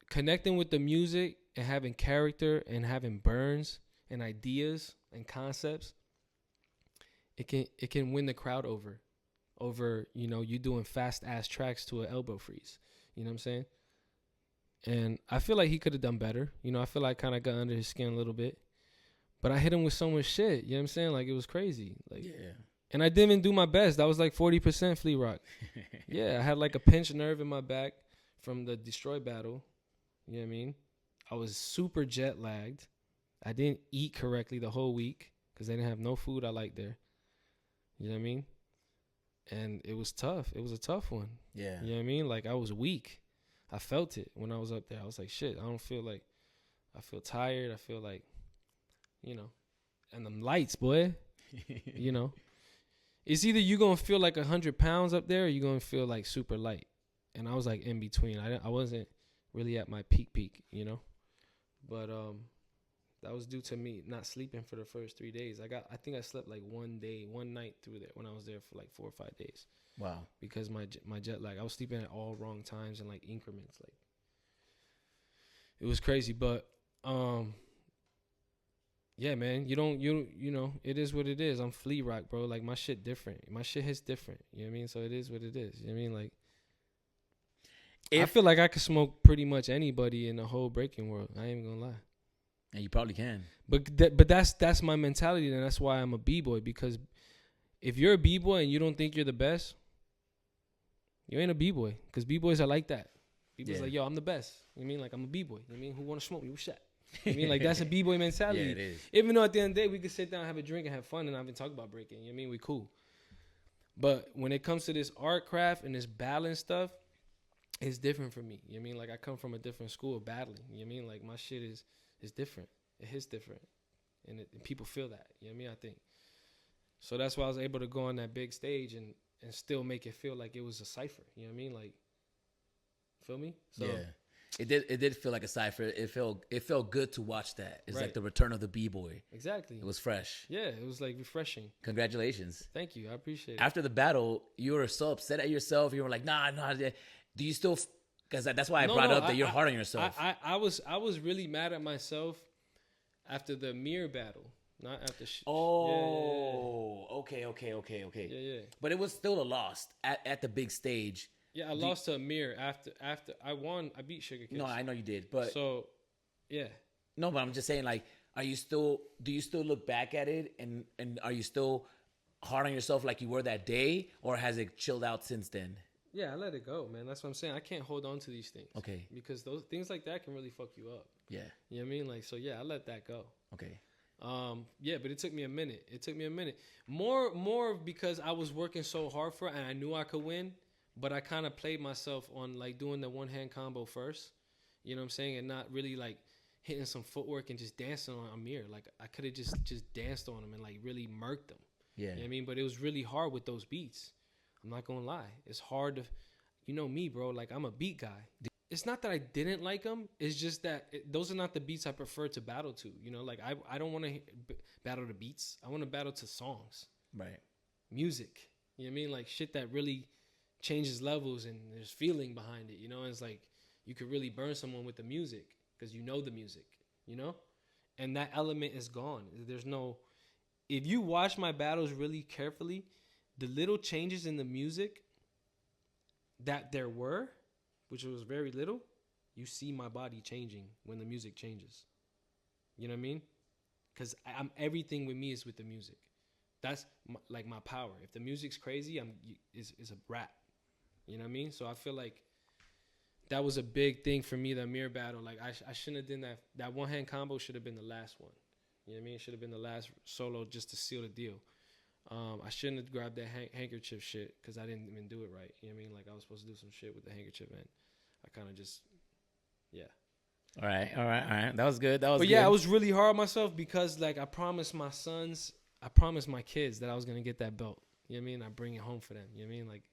connecting with the music and having character and having burns and ideas and concepts, it can win the crowd over you doing fast ass tracks to an elbow freeze. You know what I'm saying? And I feel like he could have done better. I feel like I kind of got under his skin a little bit, but I hit him with so much shit. You know what I'm saying? Like it was crazy. Like and I didn't even do my best. I was like 40% Flea Rock. Yeah, I had like a pinched nerve in my back from the Destroy battle. You know what I mean? I was super jet lagged. I didn't eat correctly the whole week because they didn't have no food I liked there. You know what I mean? And it was tough. It was a tough one. Yeah. You know what I mean? Like I was weak. I felt it when I was up there. I was like, shit, I feel tired. I feel like, and them lights, boy, it's either you going to feel like 100 pounds up there or you going to feel like super light. And I was like in between. I wasn't really at my peak, but that was due to me not sleeping for the first 3 days. I think I slept like one night through there when I was there for like 4 or 5 days. Wow. Because my jet lag, I was sleeping at all wrong times and like increments. Like it was crazy, but yeah, man, it is what it is. I'm Flea Rock, bro. Like my shit different. My shit hits different. You know what I mean? So it is what it is. You know what I mean? Like I feel like I could smoke pretty much anybody in the whole breaking world. I ain't gonna lie. And you probably can. But that's my mentality, and that's why I'm a b-boy. Because if you're a b-boy and you don't think you're the best, you ain't a b-boy. Because b-boys are like that. B-boys like, yo, I'm the best. You know what I mean? Like I'm a b-boy. You know what I mean? Who wanna smoke me? What's that? I mean, like, that's a B-boy mentality. Yeah, it is. Even though at the end of the day, we could sit down, have a drink, and have fun, and not even talk about breaking. You know what I mean? We cool. But when it comes to this art craft and this battling stuff, it's different for me. You know what I mean? Like, I come from a different school of battling. You know what I mean? Like, my shit is different. It hits different. And people feel that. You know what I mean? I think. So that's why I was able to go on that big stage and still make it feel like it was a cipher. You know what I mean? Like, feel me? So, yeah. It did feel like a cipher. It felt good to watch that. It's Right. like the return of the B-boy. Exactly. It was fresh. Yeah, it was like refreshing. Congratulations. Thank you. I appreciate it. After the battle, you were so upset at yourself. You were like, nah. Do you still? Because that's why I brought up that you're hard on yourself. I was really mad at myself after the mirror battle, not after. Okay. Yeah. But it was still a loss at the big stage. Yeah, I lost to a mirror after I won. I beat Sugar Kiss. No, I know you did, but so yeah. No, but I'm just saying, like, do you still look back at it and are you still hard on yourself like you were that day, or has it chilled out since then? Yeah, I let it go, man. That's what I'm saying. I can't hold on to these things. Okay. Because those things like that can really fuck you up. Yeah. You know what I mean? Like, so yeah, I let that go. Okay. Yeah, but it took me a minute. More because I was working so hard for it and I knew I could win, but I kind of played myself on like doing the one-hand combo first. You know what I'm saying? And not really like hitting some footwork and just dancing on Amir. Like, I could have just danced on him and like really murked him. Yeah. You know what I mean? But it was really hard with those beats. I'm not gonna lie. It's hard to, you know me, bro. Like, I'm a beat guy. It's not that I didn't like them. It's just that those are not the beats I prefer to battle to. You know, like I don't want to battle to beats. I want to battle to songs. Right. Music. You know what I mean? Like shit that really changes levels and there's feeling behind it. You know, and it's like you could really burn someone with the music because you know the music. You know, and that element is gone. There's no. If you watch my battles really carefully, the little changes in the music that there were, which was very little, you see my body changing when the music changes. You know what I mean? Because everything with me is with the music. That's my power. If the music's crazy, it's a rap. You know what I mean? So I feel like that was a big thing for me, the Amir battle. Like, I shouldn't have done that. That one-hand combo should have been the last one. You know what I mean? It should have been the last solo just to seal the deal. I shouldn't have grabbed that handkerchief shit because I didn't even do it right. You know what I mean? Like, I was supposed to do some shit with the handkerchief, and I kind of just, yeah. All right. That was good. But yeah, I was really hard on myself because, like, I promised my sons, I promised my kids that I was gonna get that belt. You know what I mean? I bring it home for them. You know what I mean? Like,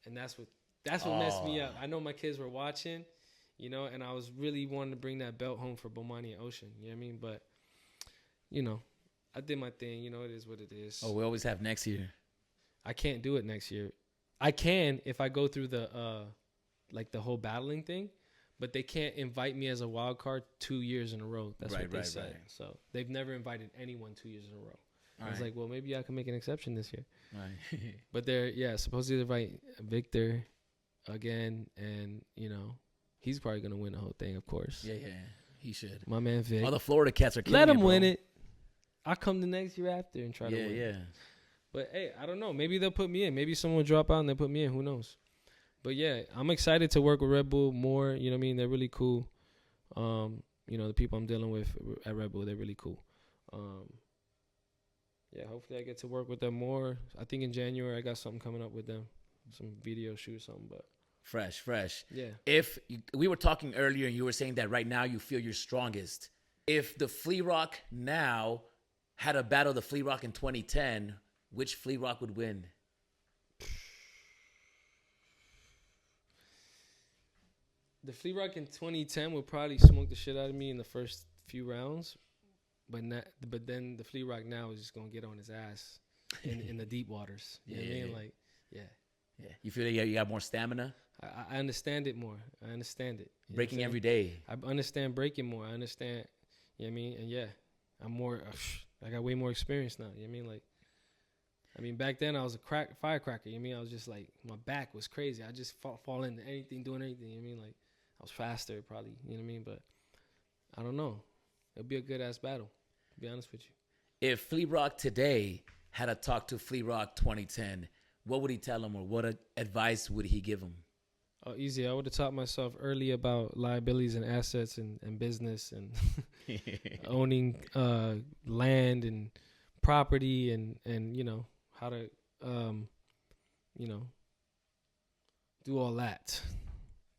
and that's what messed me up. I know my kids were watching, you know, and I was really wanting to bring that belt home for Bomani and Ocean. You know what I mean? But, you know, I did my thing. You know, it is what it is. Oh, we always have next year. I can't do it next year. I can if I go through the like the whole battling thing, but they can't invite me as a wild card 2 years in a row. That's what they said. Right. So they've never invited anyone 2 years in a row. I was like, well, maybe I can make an exception this year. Right. But they're supposedly invite Victor again, and you know he's probably gonna win the whole thing, of course. Yeah, he should. My man Vic. All the Florida cats are killing Let him bro. win it. I'll come the next year after and try to win. Yeah. But hey, I don't know. Maybe they'll put me in. Maybe someone will drop out and they'll put me in. Who knows? But yeah, I'm excited to work with Red Bull more. You know what I mean? They're really cool. You know, the people I'm dealing with at Red Bull, they're really cool. Yeah, hopefully I get to work with them more. I think in January I got something coming up with them. Some video shoot or something, but fresh. Yeah. We were talking earlier and you were saying that right now you feel you're strongest. If the Flea Rock now had a battle the Flea Rock in 2010, which Flea Rock would win? The Flea Rock in 2010 would probably smoke the shit out of me in the first few rounds, but then the Flea Rock now is just gonna get on his ass in the deep waters. You know what I mean? Like, yeah. You feel like you got more stamina? I understand it more. I understand it. Breaking every day. I understand breaking more. I understand. You know what I mean? And yeah, I'm more. I got way more experience now. You know what I mean? Like, I mean, back then I was a firecracker. You know what I mean? I was just like, my back was crazy. I just fall into anything, doing anything. You know what I mean? Like, I was faster probably. You know what I mean? But I don't know. It'll be a good ass battle. To be honest with you. If Flea Rock today had a talk to Flea Rock 2010, what would he tell him, or what advice would he give him? Oh, easy. I would have taught myself early about liabilities and assets and business and owning land and property and how to you know do all that.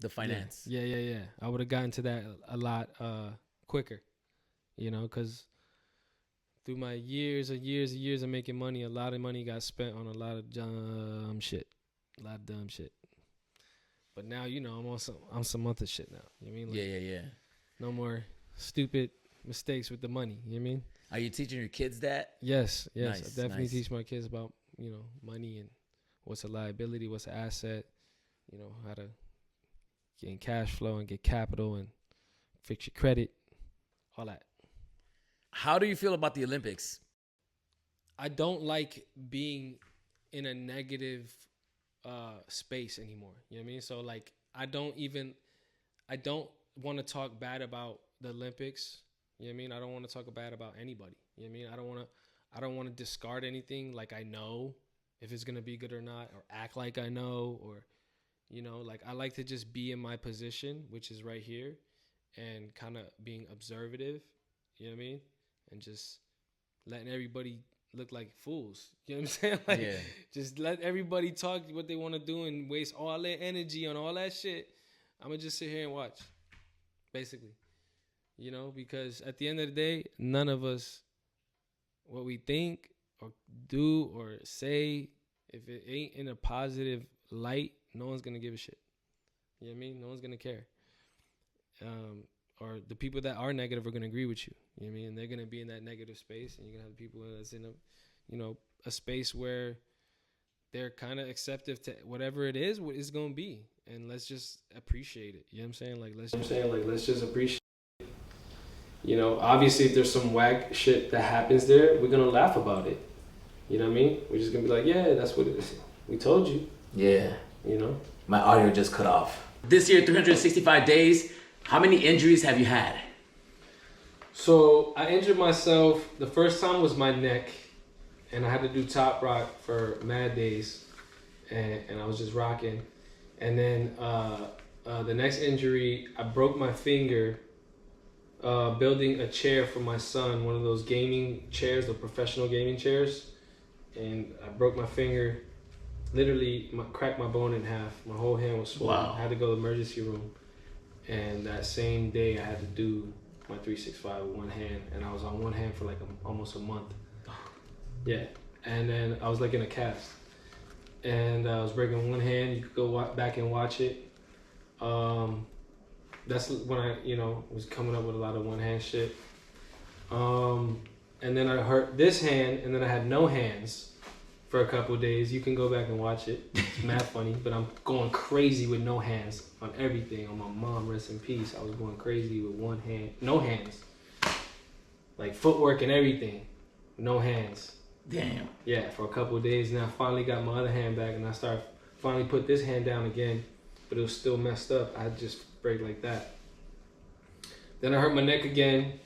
The finance. Yeah. I would have gotten to that a lot quicker, because through my years and years of making money, a lot of money got spent on a lot of dumb shit. But now, I'm some other shit now. You know what I mean? Yeah. No more stupid mistakes with the money. You know what I mean? Are you teaching your kids that? Yes. Nice, I definitely nice. teach my kids about, money and what's a liability, what's an asset, how to gain cash flow and get capital and fix your credit, all that. How do you feel about the Olympics? I don't like being in a negative space anymore. You know what I mean? So like I don't want to talk bad about the Olympics. You know what I mean? I don't want to talk bad about anybody. You know what I mean? I don't want to discard anything like I know if it's going to be good or not, or act like I know, or like I like to just be in my position, which is right here, and kind of being observative. You know what I mean? And just letting everybody look like fools. You know what I'm saying? Like, Yeah. just let everybody talk what they want to do and waste all their energy on all that shit. I'm going to just sit here and watch, basically. Because at the end of the day, none of us, what we think or do or say, if it ain't in a positive light, no one's going to give a shit. You know what I mean? No one's going to care. Or the people that are negative are going to agree with you. You know what I mean? And they're going to be in that negative space, and you're going to have people that's in a space where they're kind of acceptive to whatever it is, what it's going to be. And let's just appreciate it. You know what I'm saying? Let's just appreciate it. Obviously if there's some whack shit that happens there, we're going to laugh about it. You know what I mean? We're just going to be like, yeah, that's what it is. We told you. Yeah. My audio just cut off. This year, 365 days, how many injuries have you had? So I injured myself. The first time was my neck, and I had to do top rock for mad days, and I was just rocking. And then the next injury, I broke my finger building a chair for my son, one of those gaming chairs, the professional gaming chairs, and I broke my finger. Literally cracked my bone in half. My whole hand was swollen. Wow. I had to go to the emergency room, and that same day I had to do my 365 with one hand, and I was on one hand for like almost a month. Yeah, and then I was like in a cast, and I was breaking one hand. You could go back and watch it. That's when I was coming up with a lot of one hand shit. And then I hurt this hand, and then I had no hands for a couple of days. You can go back and watch it. It's mad funny, but I'm going crazy with no hands on everything. On my mom, rest in peace. I was going crazy with one hand, no hands. Like footwork and everything, no hands. Damn. Yeah, for a couple of days. And I finally got my other hand back, and I finally put this hand down again, but it was still messed up. I just break like that. Then I hurt my neck again.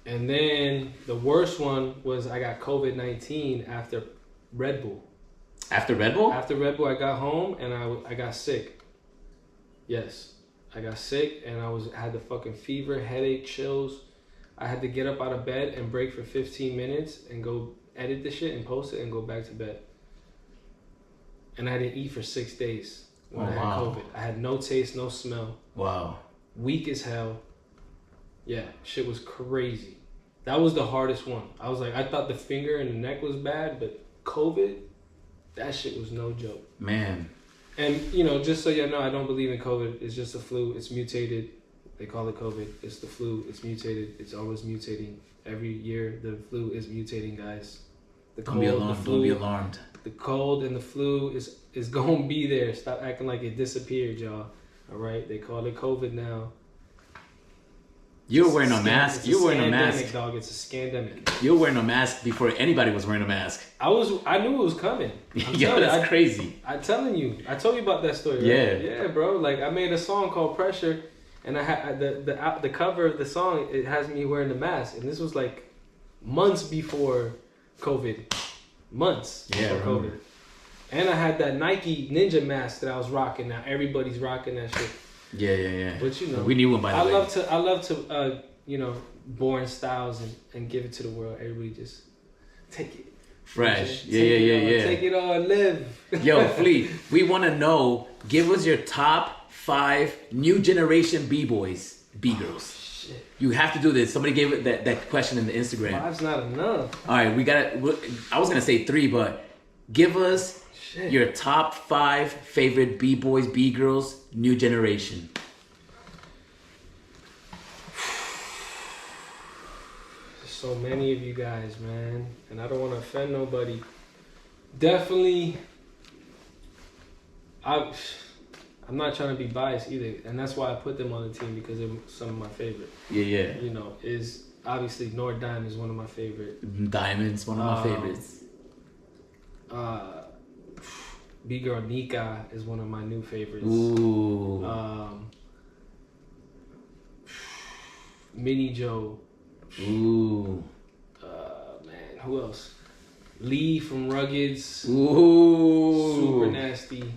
And then the worst one was I got COVID-19 after Red Bull. After Red Bull? After Red Bull, I got home and I got sick. Yes, I got sick and I had the fucking fever, headache, chills. I had to get up out of bed and break for 15 minutes and go edit the shit and post it and go back to bed. And I didn't eat for 6 days when I had COVID. I had no taste, no smell. Wow. Weak as hell. Yeah, shit was crazy. That was the hardest one. I was like, I thought the finger and the neck was bad, but COVID, that shit was no joke. Man. And, just so you know, I don't believe in COVID. It's just a flu. It's mutated. They call it COVID. It's the flu. It's mutated. It's always mutating. Every year, the flu is mutating, guys. Don't be alarmed. Don't be alarmed. The cold and the flu is going to be there. Stop acting like it disappeared, y'all. All right? They call it COVID now. You were wearing a mask. You were wearing a mask. Dog. It's a scandemic. You were wearing a mask before anybody was wearing a mask. I knew it was coming. Yo, that's crazy. I'm telling you. I told you about that story, right? Yeah, bro. Like, I made a song called Pressure, and I had the cover of the song, it has me wearing the mask. And this was like months before COVID. Months before COVID. And I had that Nike Ninja mask that I was rocking. Now everybody's rocking that shit. Yeah. But you know, we need one by the way. I love to, you know, born styles and give it to the world. Everybody just take it. Fresh. Yeah. Take it all and live. Yo, Flea, we want to know, give us your top 5 new generation B-boys, B-girls. Shit. You have to do this. Somebody gave it that question in the Instagram. 5's not enough. All right, I was going to say 3, but give us your top 5 favorite B-boys, B-girls, new generation. So many of you guys, man, and I don't want to offend nobody. Definitely, I'm not trying to be biased either, and that's why I put them on the team because they're some of my favorite. Yeah. You know, is obviously Nord Diamond is one of my favorite. Diamond's one of my favorites. B-girl Nika is one of my new favorites. Ooh. Mini Joe. Ooh. Man, who else? Lee from Ruggeds. Ooh. Super nasty.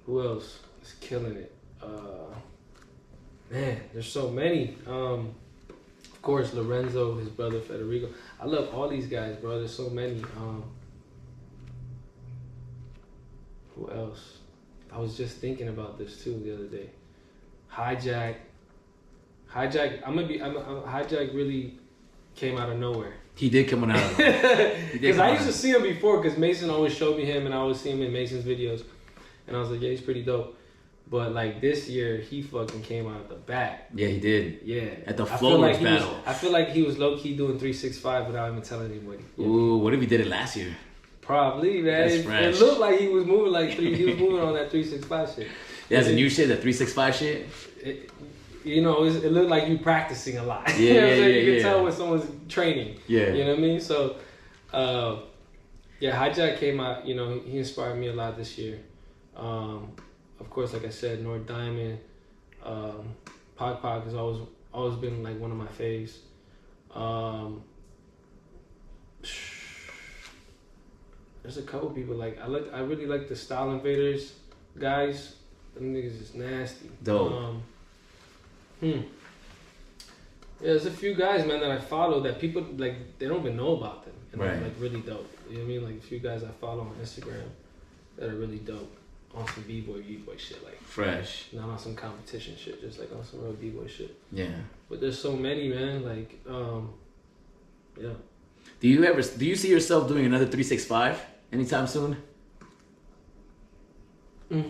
Who else is killing it? Man, there's so many. Of course, Lorenzo, his brother Federico. I love all these guys, bro. There's so many. Who else? I was just thinking about this too the other day. Hijack. Hijack really came out of nowhere. He did come out of Because I used to see him before, because Mason always showed me him, and I always see him in Mason's videos, and I was like, yeah, he's pretty dope. But like this year, he fucking came out of the bat. Yeah, he did. Yeah. At the Flowers battle. I feel like he was low key doing 365 without even telling anybody. Ooh, what if he did it last year? Probably, man. It looked like he was moving he was moving on that 365 shit. Yeah, the new shit, that 365 shit. You know, it looked like you practicing a lot. Yeah, you know what I'm saying? yeah, You can tell when someone's training. Yeah. You know what I mean? So, yeah, Hijack came out. You know, he inspired me a lot this year. Of course, like I said, Nord Diamond, Pac has always been like one of my faves. There's a couple people like I really like the Style Invaders guys. Them niggas is nasty. Dope. Yeah, there's a few guys, man, that I follow that people like they don't even know about them, and Right. they're like really dope. You know what I mean? Like a few guys I follow on Instagram that are really dope on some b-boy shit, like Fresh. not on some competition shit, just like on some real b-boy shit. Yeah. But there's so many, man. Like, yeah. Do you see yourself doing another 365 anytime soon? No.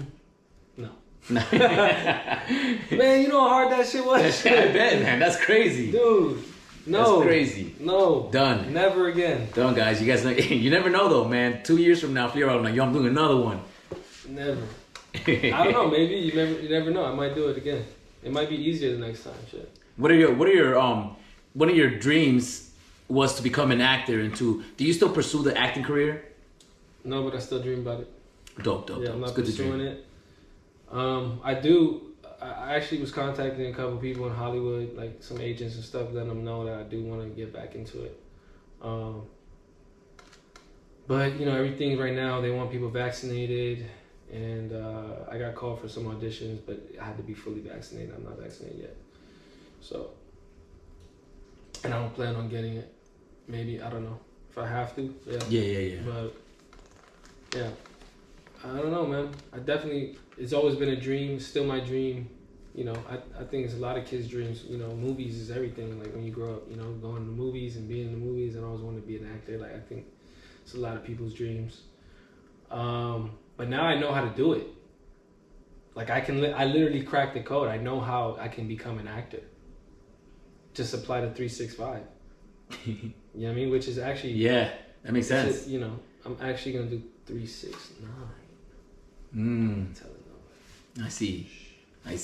No. Man, you know how hard that shit was? I bet, man. That's crazy. Dude, no. That's crazy. No. Done. Never again. Done, guys. You guys know, you never know, though, man. 2 years from now, Flea Rock, I'm like, yo, I'm doing another one. Never. I don't know. Maybe you never know. I might do it again. It might be easier the next time. Shit. What are your one of your dreams was to become an actor and do you still pursue the acting career? No, but I still dream about it. Dope. Yeah, I'm It's not good to pursuing dream. it. I do. I actually was contacting a couple people in Hollywood, like some agents and stuff, letting them know that I do want to get back into it. But you know, everything right now they want people vaccinated, and I got called for some auditions, but I had to be fully vaccinated. I'm not vaccinated yet, so and I don't plan on getting it. Maybe, I don't know, if I have to. Yeah. But yeah, I don't know, man. It's always been a dream, still my dream. You know, I think it's a lot of kids' dreams. You know, movies is everything. Like when you grow up, you know, going to movies and being in the movies, and I always wanted to be an actor. Like I think it's a lot of people's dreams. But now I know how to do it. Like I literally cracked the code. I know how I can become an actor. Just apply to 365. You know what I mean? Which is actually that makes sense. You know, I'm actually gonna do 369. I see. Yeah,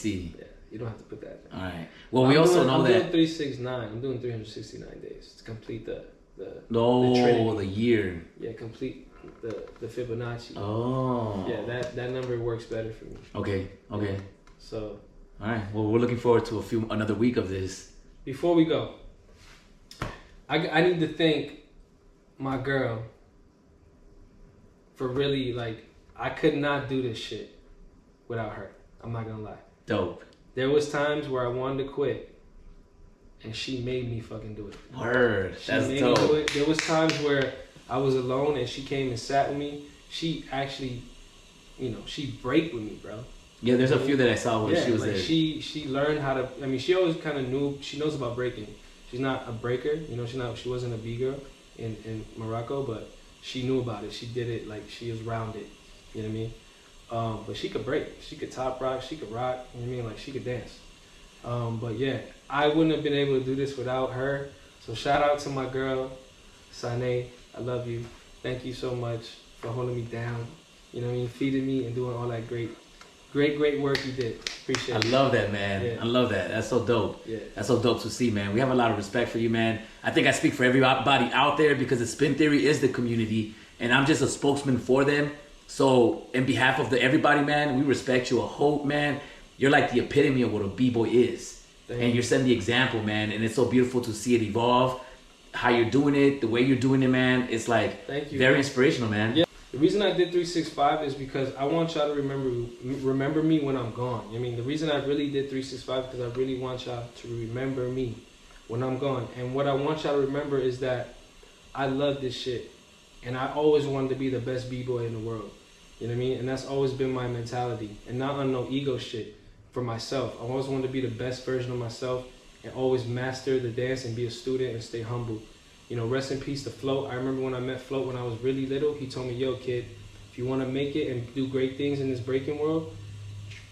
you don't have to put that. All right. Well, we also know that. I'm doing 369. I'm doing 369 days to complete the year. Yeah, complete the Fibonacci. Oh. Yeah, that number works better for me. Okay. So. All right. Well, we're looking forward to another week of this. Before we go, I need to thank my girl, for really, like, I could not do this shit without her. I'm not gonna lie. Dope. There was times where I wanted to quit, and she made me fucking do it. Word. She That's made dope. me do it. There was times where I was alone, and she came and sat with me. She actually, she break with me, bro. Yeah, there's a few that I saw when she was like there. She learned how to. I mean, she always kind of knew. She knows about breaking. She's not a breaker. She wasn't a B girl in Morocco, but she knew about it. She did it like she was rounded. You know what I mean? But she could break. She could top rock. She could rock. You know what I mean? Like she could dance. But yeah, I wouldn't have been able to do this without her. So shout out to my girl, Sane. I love you. Thank you so much for holding me down. You know what I mean? Feeding me and doing all that great work you did. Appreciate it. I love that, man. Yeah. I love that. That's so dope. Yeah. That's so dope to see, man. We have a lot of respect for you, man. I think I speak for everybody out there because the Spin Theory is the community, and I'm just a spokesman for them. So, in behalf of everybody, man, we respect you a whole, man. You're like the epitome of what a B-boy is. And you're setting the example, man. And it's so beautiful to see it evolve. How you're doing it, the way you're doing it, man. It's like very inspirational, man. Yeah. The reason I did 365 is because I want y'all to remember me when I'm gone. I mean, the reason I really did 365 is because I really want y'all to remember me when I'm gone. And what I want y'all to remember is that I love this shit. And I always wanted to be the best B-boy in the world. You know what I mean? And that's always been my mentality. And not on no ego shit for myself. I always wanted to be the best version of myself and always master the dance and be a student and stay humble. Rest in peace to Float. I remember when I met Float when I was really little. He told me, yo, kid, if you want to make it and do great things in this breaking world,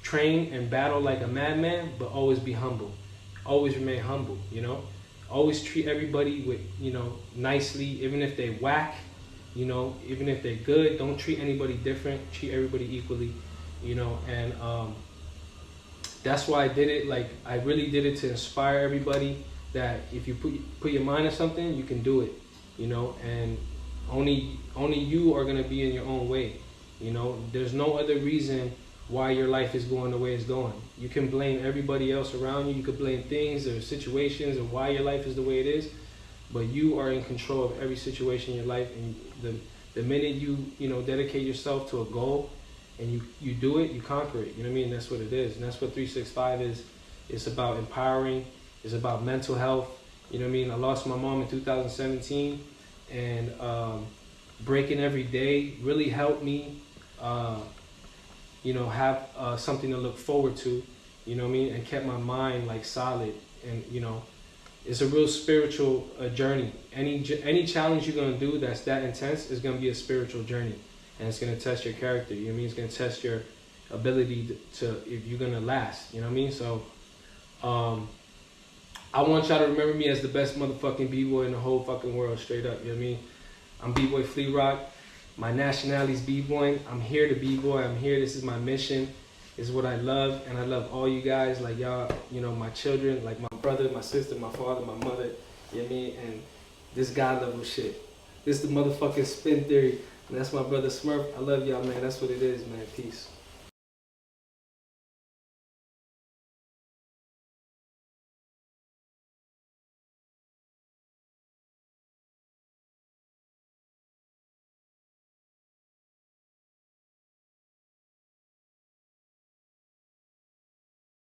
train and battle like a madman, but always be humble. Always remain humble, Always treat everybody with, nicely, even if they whack, even if they're good. Don't treat anybody different. Treat everybody equally, and that's why I did it. Like, I really did it to inspire everybody that if you put your mind to something, you can do it, and only you are going to be in your own way. There's no other reason why your life is going the way it's going. You can blame everybody else around you. You could blame things or situations and why your life is the way it is, but you are in control of every situation in your life. And the minute you dedicate yourself to a goal and you do it, you conquer it. You know what I mean? That's what it is. And that's what 365 is. It's about empowering. It's about mental health. You know what I mean? I lost my mom in 2017, and breaking every day really helped me, have something to look forward to. You know what I mean? And kept my mind like solid. And it's a real spiritual journey. Any challenge you're gonna do that's that intense is gonna be a spiritual journey, and it's gonna test your character. You know what I mean? It's gonna test your ability to if you're gonna last. You know what I mean? So, I want y'all to remember me as the best motherfucking B-boy in the whole fucking world, straight up. You know what I mean? I'm B-boy Flea Rock. My nationality's B-boying. I'm here to B-boy. I'm here. This is my mission. This is what I love, and I love all you guys, like y'all, my children, like my brother, my sister, my father, my mother. You know what I mean? And this God level shit. This is the motherfucking Spin Theory, and that's my brother Smurf. I love y'all, man. That's what it is, man. Peace.